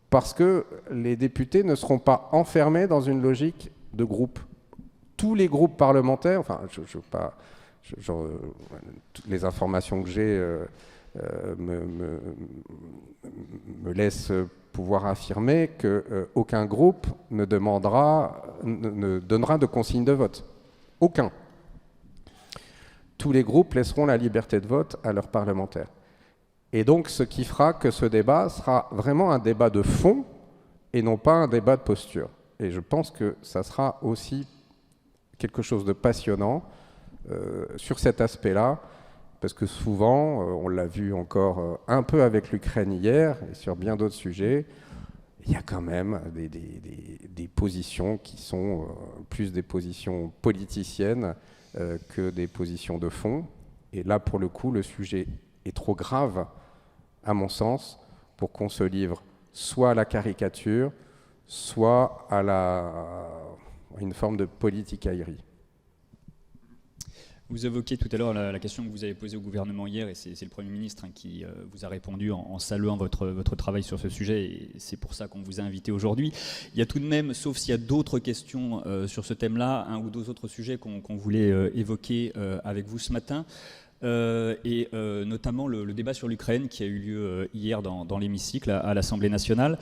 Parce que les députés ne seront pas enfermés dans une logique de groupe. Tous les groupes parlementaires, enfin, toutes les informations que j'ai me laissent pouvoir affirmer qu'aucun groupe ne donnera de consigne de vote. Aucun. Tous les groupes laisseront la liberté de vote à leurs parlementaires. Et donc, ce qui fera que ce débat sera vraiment un débat de fond et non pas un débat de posture. Et je pense que ça sera aussi quelque chose de passionnant sur cet aspect-là, parce que souvent, on l'a vu encore un peu avec l'Ukraine hier, et sur bien d'autres sujets, il y a quand même des positions qui sont plus des positions politiciennes que des positions de fond. Et là, pour le coup, le sujet est trop grave, à mon sens, pour qu'on se livre soit à la caricature, soit à une forme de politicaillerie. Vous évoquiez tout à l'heure la question que vous avez posée au gouvernement hier, et c'est le Premier ministre qui vous a répondu en saluant votre travail sur ce sujet, et c'est pour ça qu'on vous a invité aujourd'hui. Il y a tout de même, sauf s'il y a d'autres questions sur ce thème-là, un ou deux autres sujets qu'on voulait évoquer avec vous ce matin, et notamment le débat sur l'Ukraine qui a eu lieu hier dans l'hémicycle à l'Assemblée nationale.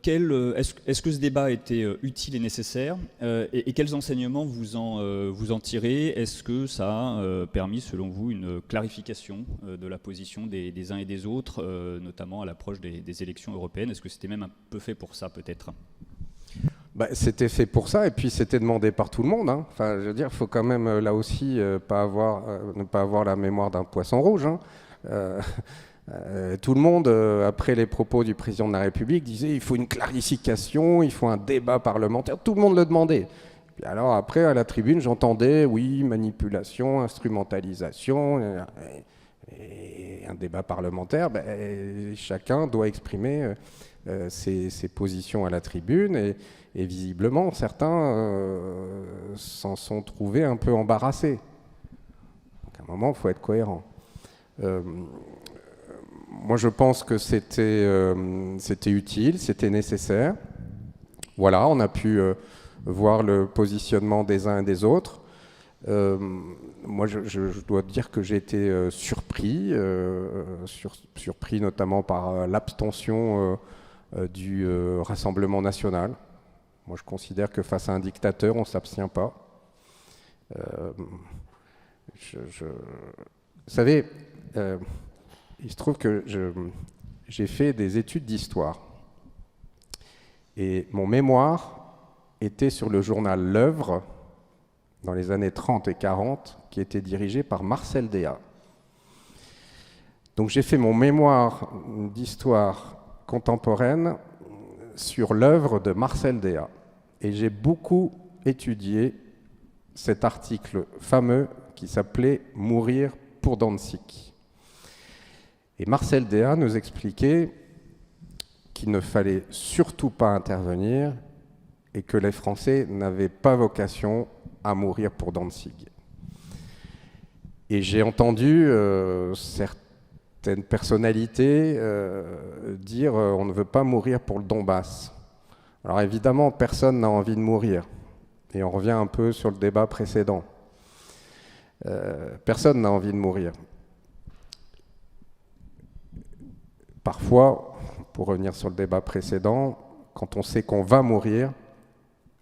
Est-ce que ce débat était utile et nécessaire, et quels enseignements vous en tirez? Est-ce que ça a permis, selon vous, une clarification de la position des uns et des autres, notamment à l'approche des élections européennes? Est-ce que c'était même un peu fait pour ça, peut-être? C'était fait pour ça, et puis c'était demandé par tout le monde. Hein. Enfin, je veux dire, il faut quand même, là aussi, ne pas avoir la mémoire d'un poisson rouge. Hein. Tout le monde, après les propos du président de la République, disait il faut une clarification, il faut un débat parlementaire. Tout le monde le demandait. Puis alors après, à la tribune, j'entendais oui, manipulation, instrumentalisation, et un débat parlementaire. Chacun doit exprimer ses positions à la tribune, et visiblement, certains s'en sont trouvés un peu embarrassés. Donc à un moment, il faut être cohérent. Moi, je pense que c'était utile, c'était nécessaire. Voilà, on a pu voir le positionnement des uns et des autres. Moi, je dois dire que j'ai été surpris notamment par l'abstention du Rassemblement national. Moi, je considère que face à un dictateur, on ne s'abstient pas. Vous savez, il se trouve que j'ai fait des études d'histoire. Et mon mémoire était sur le journal L'Œuvre, dans les années 30 et 40, qui était dirigé par Marcel Déat. Donc j'ai fait mon mémoire d'histoire contemporaine sur l'œuvre de Marcel Déat. Et j'ai beaucoup étudié cet article fameux qui s'appelait « Mourir pour Danzig ». Et Marcel Déat nous expliquait qu'il ne fallait surtout pas intervenir et que les Français n'avaient pas vocation à mourir pour Danzig. Et j'ai entendu certaines personnalités dire on ne veut pas mourir pour le Donbass. Alors évidemment, personne n'a envie de mourir. Et on revient un peu sur le débat précédent. Personne n'a envie de mourir. Parfois, pour revenir sur le débat précédent, quand on sait qu'on va mourir,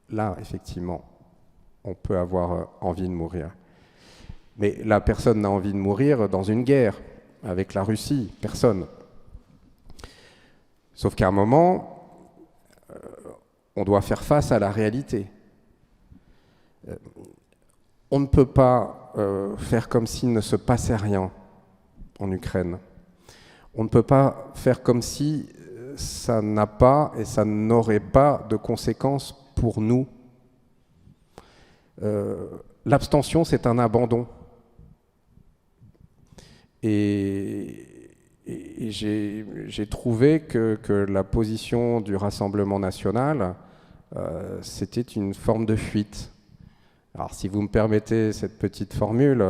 là, effectivement, on peut avoir envie de mourir. Mais là, personne n'a envie de mourir dans une guerre avec la Russie, personne. Sauf qu'à un moment, on doit faire face à la réalité. On ne peut pas faire comme s'il ne se passait rien en Ukraine. On ne peut pas faire comme si ça n'a pas et ça n'aurait pas de conséquences pour nous. L'abstention, c'est un abandon. Et et j'ai trouvé que la position du Rassemblement national, c'était une forme de fuite. Alors si vous me permettez cette petite formule,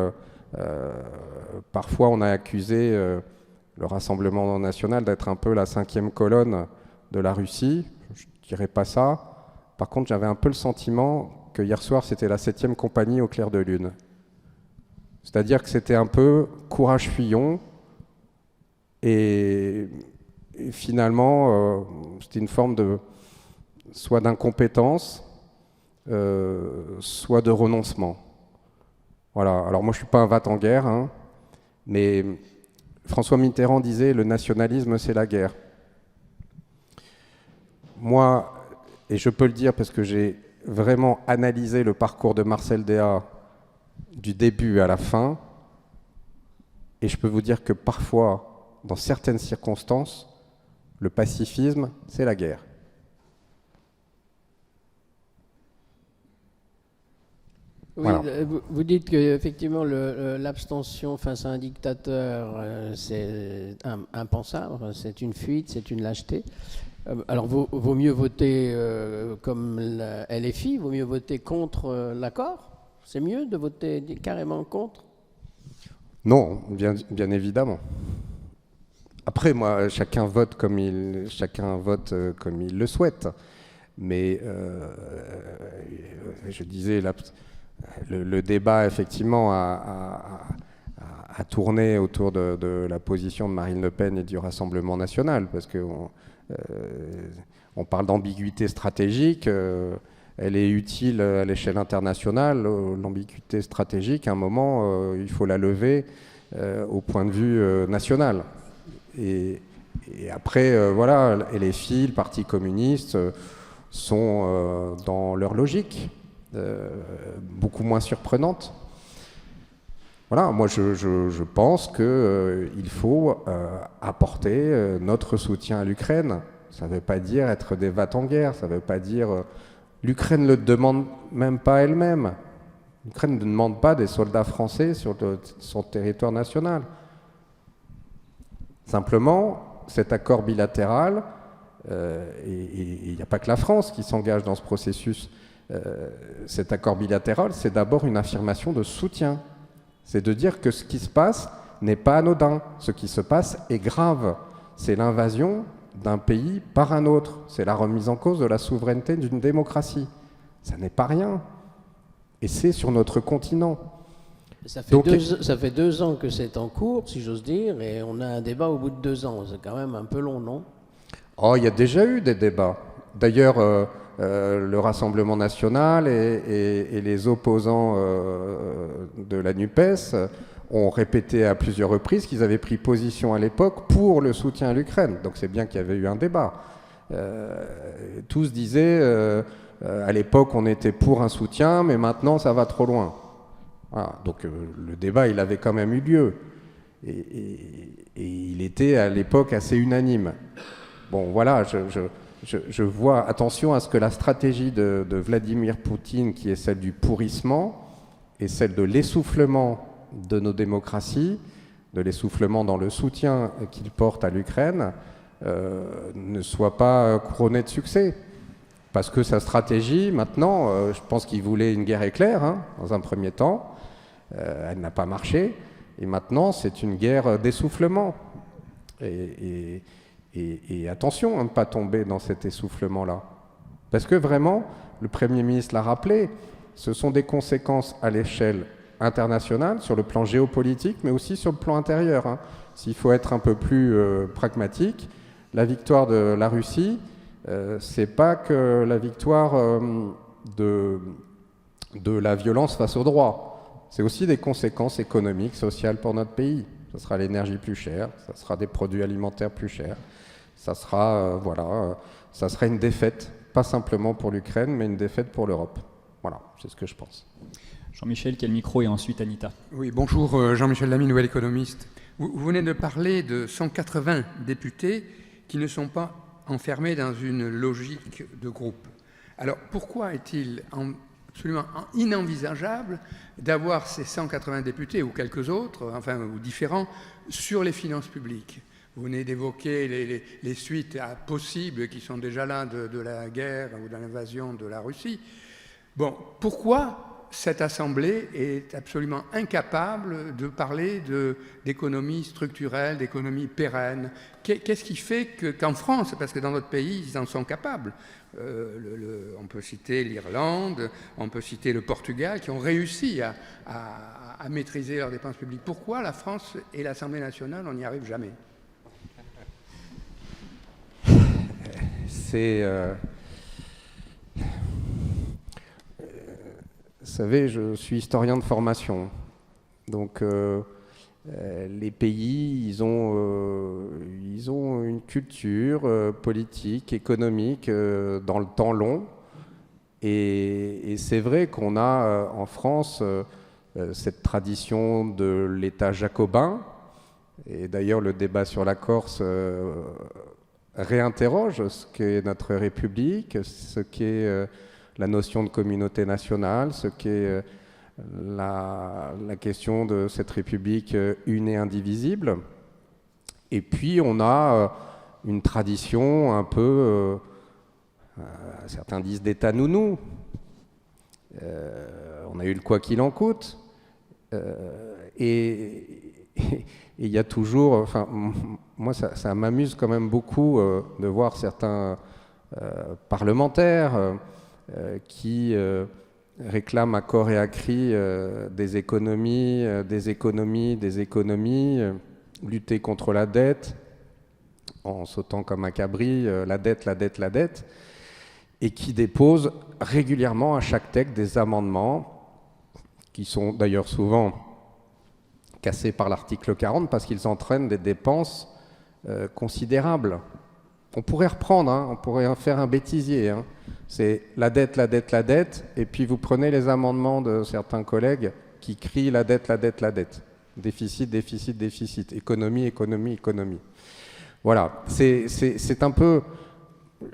parfois on a accusé le Rassemblement national d'être un peu la 5e colonne de la Russie. Je ne dirais pas ça. Par contre, j'avais un peu le sentiment que hier soir, c'était la 7e compagnie au clair de lune. C'est-à-dire que c'était un peu courage fuyons. Et finalement, c'était une forme soit d'incompétence, soit de renoncement. Voilà. Alors moi, je ne suis pas un va-t-en-guerre, hein, mais François Mitterrand disait « le nationalisme, c'est la guerre ». Moi, et je peux le dire parce que j'ai vraiment analysé le parcours de Marcel Déat du début à la fin, et je peux vous dire que parfois, dans certaines circonstances, le pacifisme, c'est la guerre. Oui, Voilà. vous dites qu'effectivement l'abstention face à un dictateur, c'est impensable, c'est une fuite, c'est une lâcheté. Alors vaut mieux voter comme la LFI, vaut mieux voter contre l'accord? C'est mieux de voter carrément contre? Non, bien évidemment. Après, moi, chacun vote comme il le souhaite. Mais je disais, le débat, effectivement, a tourné autour de la position de Marine Le Pen et du Rassemblement national, parce qu'on parle d'ambiguïté stratégique. Elle est utile à l'échelle internationale. L'ambiguïté stratégique, à un moment, il faut la lever au point de vue national. Et après, voilà, LFI, le Parti communiste, sont dans leur logique, beaucoup moins surprenante. Voilà, moi je pense qu'il faut apporter notre soutien à l'Ukraine. Ça ne veut pas dire être des va-t-en-guerre, ça ne veut pas dire... L'Ukraine ne le demande même pas elle-même. L'Ukraine ne demande pas des soldats français sur son territoire national. Simplement, cet accord bilatéral, et il n'y a pas que la France qui s'engage dans ce processus, cet accord bilatéral, c'est d'abord une affirmation de soutien. C'est de dire que ce qui se passe n'est pas anodin. Ce qui se passe est grave. C'est l'invasion d'un pays par un autre. C'est la remise en cause de la souveraineté d'une démocratie. Ça n'est pas rien. Et c'est sur notre continent. Ça fait 2 ans que c'est en cours, si j'ose dire, et on a un débat au bout de 2 ans. C'est quand même un peu long, non? Oh, il y a déjà eu des débats. D'ailleurs, le Rassemblement national et les opposants de la NUPES ont répété à plusieurs reprises qu'ils avaient pris position à l'époque pour le soutien à l'Ukraine. Donc c'est bien qu'il y avait eu un débat. Tous disaient, à l'époque on était pour un soutien, mais maintenant ça va trop loin. Voilà. Donc le débat, il avait quand même eu lieu. Et il était à l'époque assez unanime. Bon, voilà, je vois, attention à ce que la stratégie de Vladimir Poutine, qui est celle du pourrissement, et celle de l'essoufflement de nos démocraties, de l'essoufflement dans le soutien qu'il porte à l'Ukraine, ne soit pas couronnée de succès. Parce que sa stratégie, maintenant, je pense qu'il voulait une guerre éclair, hein, dans un premier temps, elle n'a pas marché, et maintenant c'est une guerre d'essoufflement. Et attention à ne pas tomber dans cet essoufflement-là. Parce que vraiment, le Premier ministre l'a rappelé, ce sont des conséquences à l'échelle internationale, sur le plan géopolitique, mais aussi sur le plan intérieur. Hein. S'il faut être un peu plus pragmatique, la victoire de la Russie, c'est pas que la victoire de la violence face au droit. C'est aussi des conséquences économiques, sociales pour notre pays. Ça sera l'énergie plus chère, ça sera des produits alimentaires plus chers. Ça sera, ça sera une défaite, pas simplement pour l'Ukraine, mais une défaite pour l'Europe. Voilà, c'est ce que je pense. Jean-Michel, qui a le micro, et ensuite Anita. Oui, bonjour, Jean-Michel Lamy, Nouvel Économiste. Vous venez de parler de 180 députés qui ne sont pas enfermés dans une logique de groupe. Alors, pourquoi est-il absolument inenvisageable d'avoir ces 180 députés, ou quelques autres, enfin, ou différents, sur les finances publiques ? Vous venez d'évoquer les suites possibles qui sont déjà là de la guerre ou de l'invasion de la Russie. Bon, pourquoi cette Assemblée est absolument incapable de parler d'économie structurelle, d'économie pérenne? Qu'est-ce qui fait qu'en France, parce que dans notre pays, ils en sont capables, on peut citer l'Irlande, on peut citer le Portugal, qui ont réussi à maîtriser leurs dépenses publiques. Pourquoi la France et l'Assemblée nationale, on n'y arrive jamais? Vous savez, je suis historien de formation. Donc, les pays, ils ont une culture politique, économique dans le temps long. Et c'est vrai qu'on a en France cette tradition de l'État jacobin. Et d'ailleurs, le débat sur la Corse réinterroge ce qu'est notre République, ce qu'est la notion de communauté nationale, ce qu'est la question de cette République une et indivisible. Et puis on a une tradition un peu, certains disent d'État nounou. On a eu le quoi qu'il en coûte. Et il y a toujours, enfin, moi ça m'amuse quand même beaucoup de voir certains parlementaires qui réclament à corps et à cri des économies, lutter contre la dette, en sautant comme un cabri, la dette, et qui déposent régulièrement à chaque texte des amendements qui sont d'ailleurs souvent cassés par l'article 40 parce qu'ils entraînent des dépenses considérables. On pourrait reprendre, on pourrait faire un bêtisier. C'est la dette, et puis vous prenez les amendements de certains collègues qui crient la dette. Déficit, économie. Voilà, c'est un peu...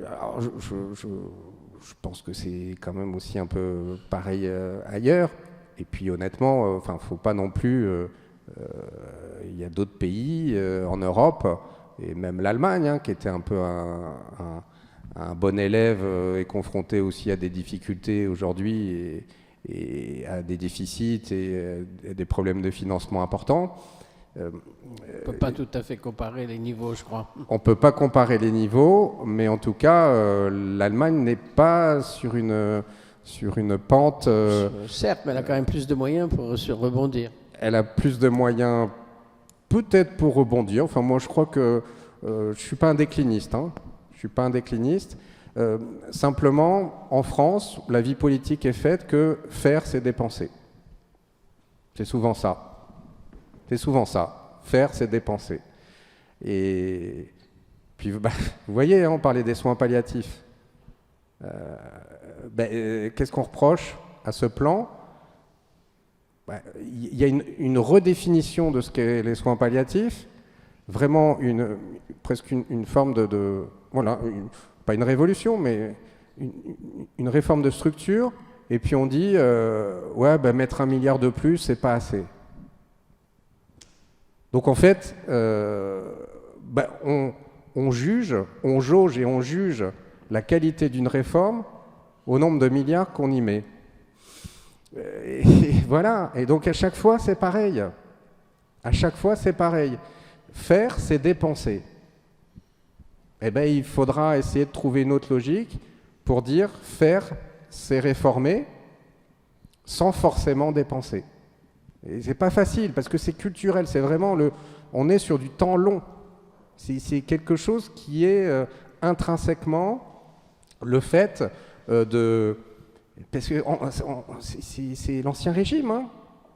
Alors, je pense que c'est quand même aussi un peu pareil ailleurs. Et puis honnêtement, faut pas non plus... Il y a d'autres pays en Europe, et même l'Allemagne, qui était un peu un bon élève, est confronté aussi à des difficultés aujourd'hui et à des déficits et des problèmes de financement importants. On ne peut pas tout à fait comparer les niveaux, je crois. On ne peut pas comparer les niveaux, mais en tout cas, l'Allemagne n'est pas sur une pente... Certes, mais elle a quand même plus de moyens pour rebondir. Elle a plus de moyens peut-être pour rebondir. Enfin, moi, je crois que je ne suis pas un décliniste. Je suis pas un décliniste. Simplement, en France, la vie politique est faite que faire, c'est dépenser. C'est souvent ça. Faire, c'est dépenser. Et puis, vous voyez, on parlait des soins palliatifs. Qu'est-ce qu'on reproche à ce plan ? Il y a une redéfinition de ce qu'est les soins palliatifs, vraiment presque une forme de voilà, pas une révolution, mais une réforme de structure, et puis on dit mettre 1 milliard de plus, c'est pas assez. Donc en fait, on jauge et on juge la qualité d'une réforme au nombre de milliards qu'on y met. Et voilà, et donc à chaque fois c'est pareil. Faire, c'est dépenser. Il faudra essayer de trouver une autre logique pour dire faire, c'est réformer sans forcément dépenser. Et c'est pas facile parce que c'est culturel, c'est vraiment on est sur du temps long. C'est quelque chose qui est intrinsèquement le fait de... Parce que c'est l'Ancien Régime,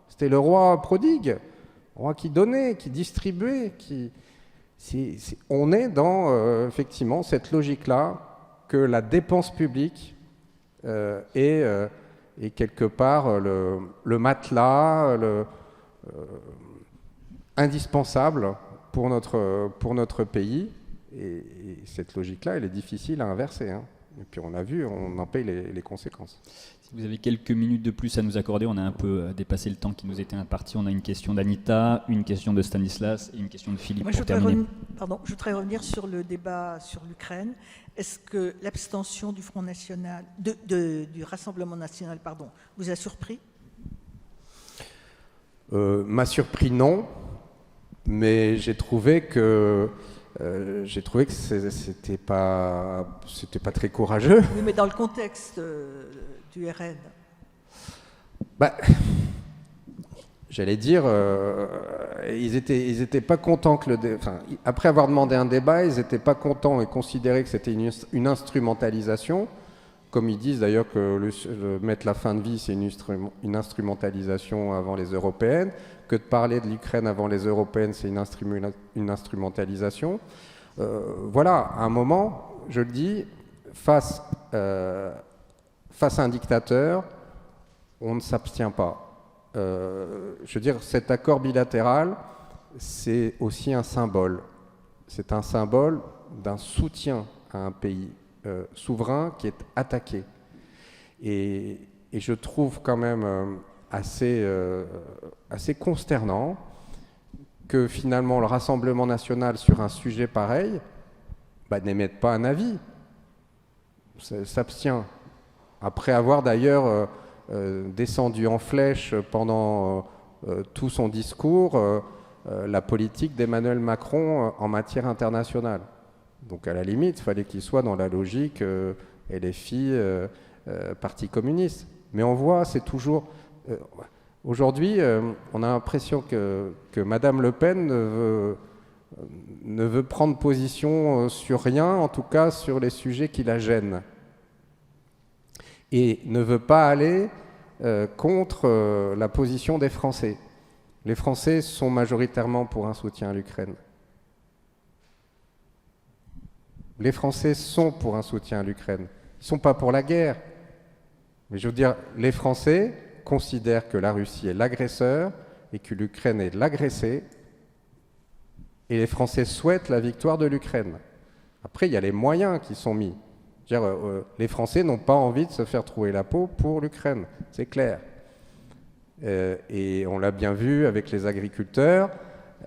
C'était le roi prodigue, le roi qui donnait, qui distribuait. On est dans effectivement cette logique-là que la dépense publique est quelque part le matelas indispensable pour notre pays. Et cette logique-là, elle est difficile à inverser. Et puis on a vu, on en paye les conséquences. Si vous avez quelques minutes de plus à nous accorder, on a un peu dépassé le temps qui nous était imparti. On a une question d'Anita, une question de Stanislas et une question de Philippe. Moi, pour terminer. je voudrais revenir sur le débat sur l'Ukraine. Est-ce que l'abstention du Front National, du Rassemblement National, vous a surpris? M'a surpris, non, mais j'ai trouvé que c'était pas très courageux. Oui, mais dans le contexte du RN. J'allais dire, ils étaient pas contents que après avoir demandé un débat, ils n'étaient pas contents et considéraient que c'était une instrumentalisation, comme ils disent d'ailleurs que mettre la fin de vie, c'est une instrumentalisation avant les européennes, que de parler de l'Ukraine avant les européennes, c'est une instrumentalisation. Voilà, à un moment, je le dis, face à un dictateur, on ne s'abstient pas. Je veux dire, cet accord bilatéral, c'est aussi un symbole. C'est un symbole d'un soutien à un pays souverain qui est attaqué. Et je trouve quand même assez consternant que finalement le Rassemblement national sur un sujet pareil n'émette pas un avis, s'abstient. Après avoir d'ailleurs descendu en flèche pendant tout son discours la politique d'Emmanuel Macron en matière internationale. Donc à la limite, il fallait qu'il soit dans la logique LFI, Parti communiste. Mais on voit, c'est toujours... Aujourd'hui, on a l'impression que Madame Le Pen ne veut prendre position sur rien, en tout cas sur les sujets qui la gênent. Et ne veut pas aller contre la position des Français. Les Français sont majoritairement pour un soutien à l'Ukraine. Les Français sont pour un soutien à l'Ukraine. Ils ne sont pas pour la guerre. Mais je veux dire, les Français considèrent que la Russie est l'agresseur et que l'Ukraine est l'agressée. Et les Français souhaitent la victoire de l'Ukraine. Après, il y a les moyens qui sont mis. Je veux dire, les Français n'ont pas envie de se faire trouer la peau pour l'Ukraine, c'est clair. Et on l'a bien vu avec les agriculteurs,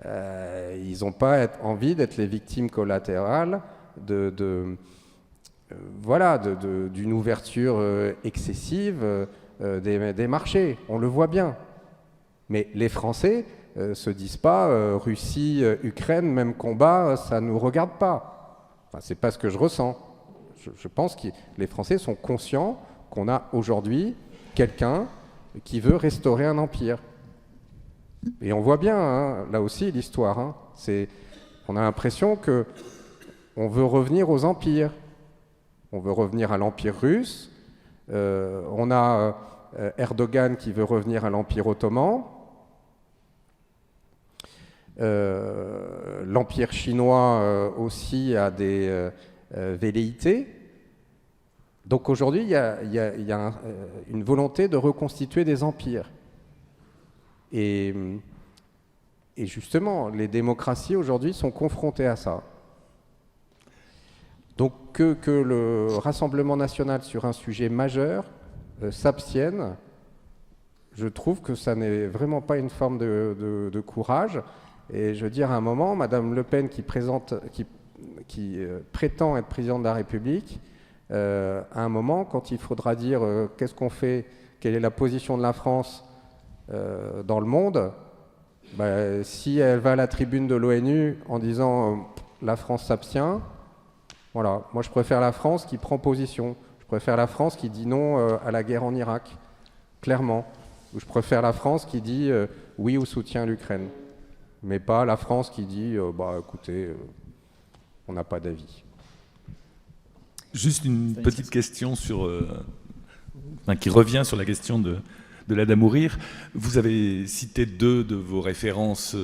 ils n'ont pas envie d'être les victimes collatérales d'une ouverture excessive des marchés. On le voit bien. Mais les Français se disent pas Russie, Ukraine, même combat, ça ne nous regarde pas. Enfin, c'est pas ce que je ressens. Je pense que les Français sont conscients qu'on a aujourd'hui quelqu'un qui veut restaurer un empire. Et on voit bien, hein, là aussi, l'histoire. Hein, on a l'impression qu'on veut revenir aux empires. On veut revenir à l'empire russe. On a Erdogan qui veut revenir à l'empire ottoman. L'empire chinois aussi a des velléités. Donc aujourd'hui, il y a une volonté de reconstituer des empires. Et justement, les démocraties aujourd'hui sont confrontées à ça. Donc que le Rassemblement national sur un sujet majeur s'abstienne, je trouve que ça n'est vraiment pas une forme de courage. Et je veux dire, à un moment, Madame Le Pen qui prétend être présidente de la République, à un moment, quand il faudra dire qu'est-ce qu'on fait, quelle est la position de la France dans le monde, si elle va à la tribune de l'ONU en disant la France s'abstient, voilà, moi je préfère la France qui prend position, je préfère la France qui dit non à la guerre en Irak, clairement, ou je préfère la France qui dit oui au soutien à l'Ukraine, mais pas la France qui dit écoutez, on n'a pas d'avis. Juste une petite question qui revient sur la question de l'aide à mourir. Vous avez cité deux de vos références,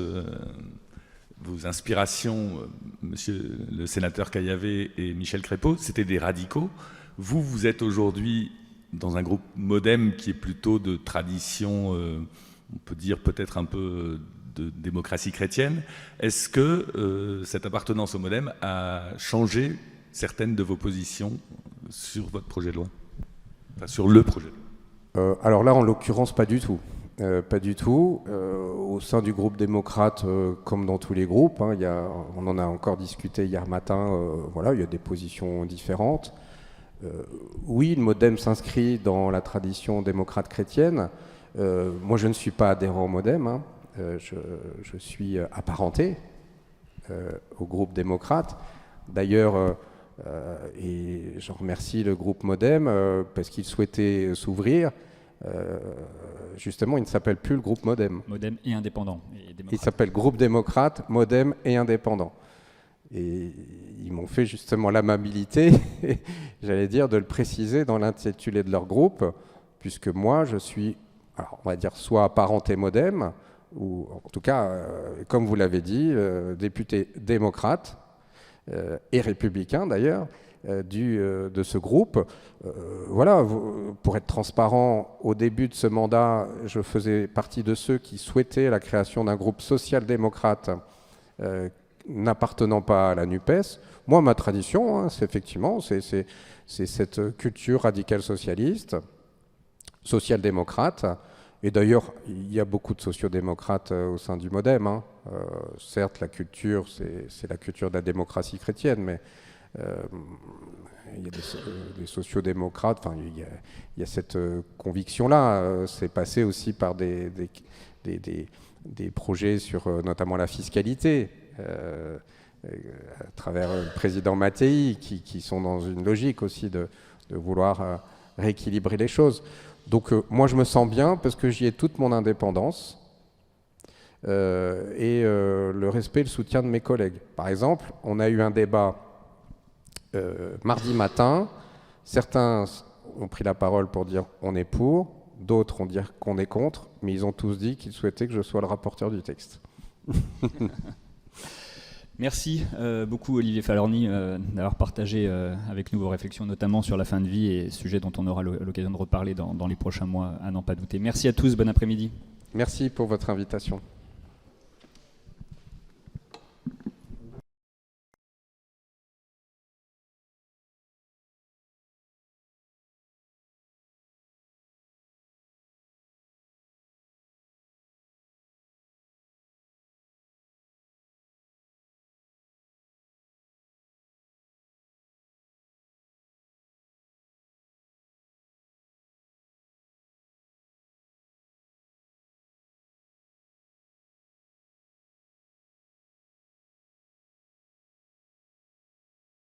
vos inspirations, monsieur le sénateur Caillavet et Michel Crépeau. C'était des radicaux. Vous êtes aujourd'hui dans un groupe MoDem qui est plutôt de tradition, on peut dire peut-être un peu de démocratie chrétienne. Est-ce que cette appartenance au MoDem a changé certaines de vos positions sur votre projet de loi, enfin sur le projet de loi? Alors là, en l'occurrence, pas du tout. Pas du tout. Au sein du groupe démocrate, comme dans tous les groupes, hein, on en a encore discuté hier matin, voilà, il y a des positions différentes. Oui, le MoDem s'inscrit dans la tradition démocrate chrétienne. Moi, je ne suis pas adhérent au MoDem. Hein. Je suis apparenté au groupe démocrate. D'ailleurs, et je remercie le groupe MoDem parce qu'il souhaitait s'ouvrir. Justement, il ne s'appelle plus le groupe MoDem. MoDem et indépendant. Il s'appelle Groupe démocrate, MoDem et indépendant. Et ils m'ont fait justement l'amabilité, j'allais dire, de le préciser dans l'intitulé de leur groupe, puisque moi, je suis, alors, on va dire, soit apparenté MoDem, ou en tout cas, comme vous l'avez dit, député démocrate, et républicain d'ailleurs, de ce groupe. Voilà, pour être transparent, au début de ce mandat, je faisais partie de ceux qui souhaitaient la création d'un groupe social-démocrate n'appartenant pas à la NUPES. Moi, ma tradition, hein, c'est effectivement, c'est cette culture radicale socialiste, social-démocrate. Et d'ailleurs, il y a beaucoup de sociodémocrates au sein du MoDem. Hein. Certes, la culture, c'est la culture de la démocratie chrétienne, mais il y a des sociodémocrates, enfin, il y a cette conviction-là. C'est passé aussi par des projets sur notamment la fiscalité, à travers le président Mattei, qui sont dans une logique aussi de vouloir rééquilibrer les choses. Donc moi je me sens bien parce que j'y ai toute mon indépendance et le respect et le soutien de mes collègues. Par exemple, on a eu un débat mardi matin, certains ont pris la parole pour dire on est pour, d'autres ont dit qu'on est contre, mais ils ont tous dit qu'ils souhaitaient que je sois le rapporteur du texte. Merci beaucoup Olivier Falorni d'avoir partagé avec nous vos réflexions, notamment sur la fin de vie, et sujet dont on aura l'occasion de reparler dans les prochains mois, à n'en pas douter. Merci à tous, bon après-midi. Merci pour votre invitation.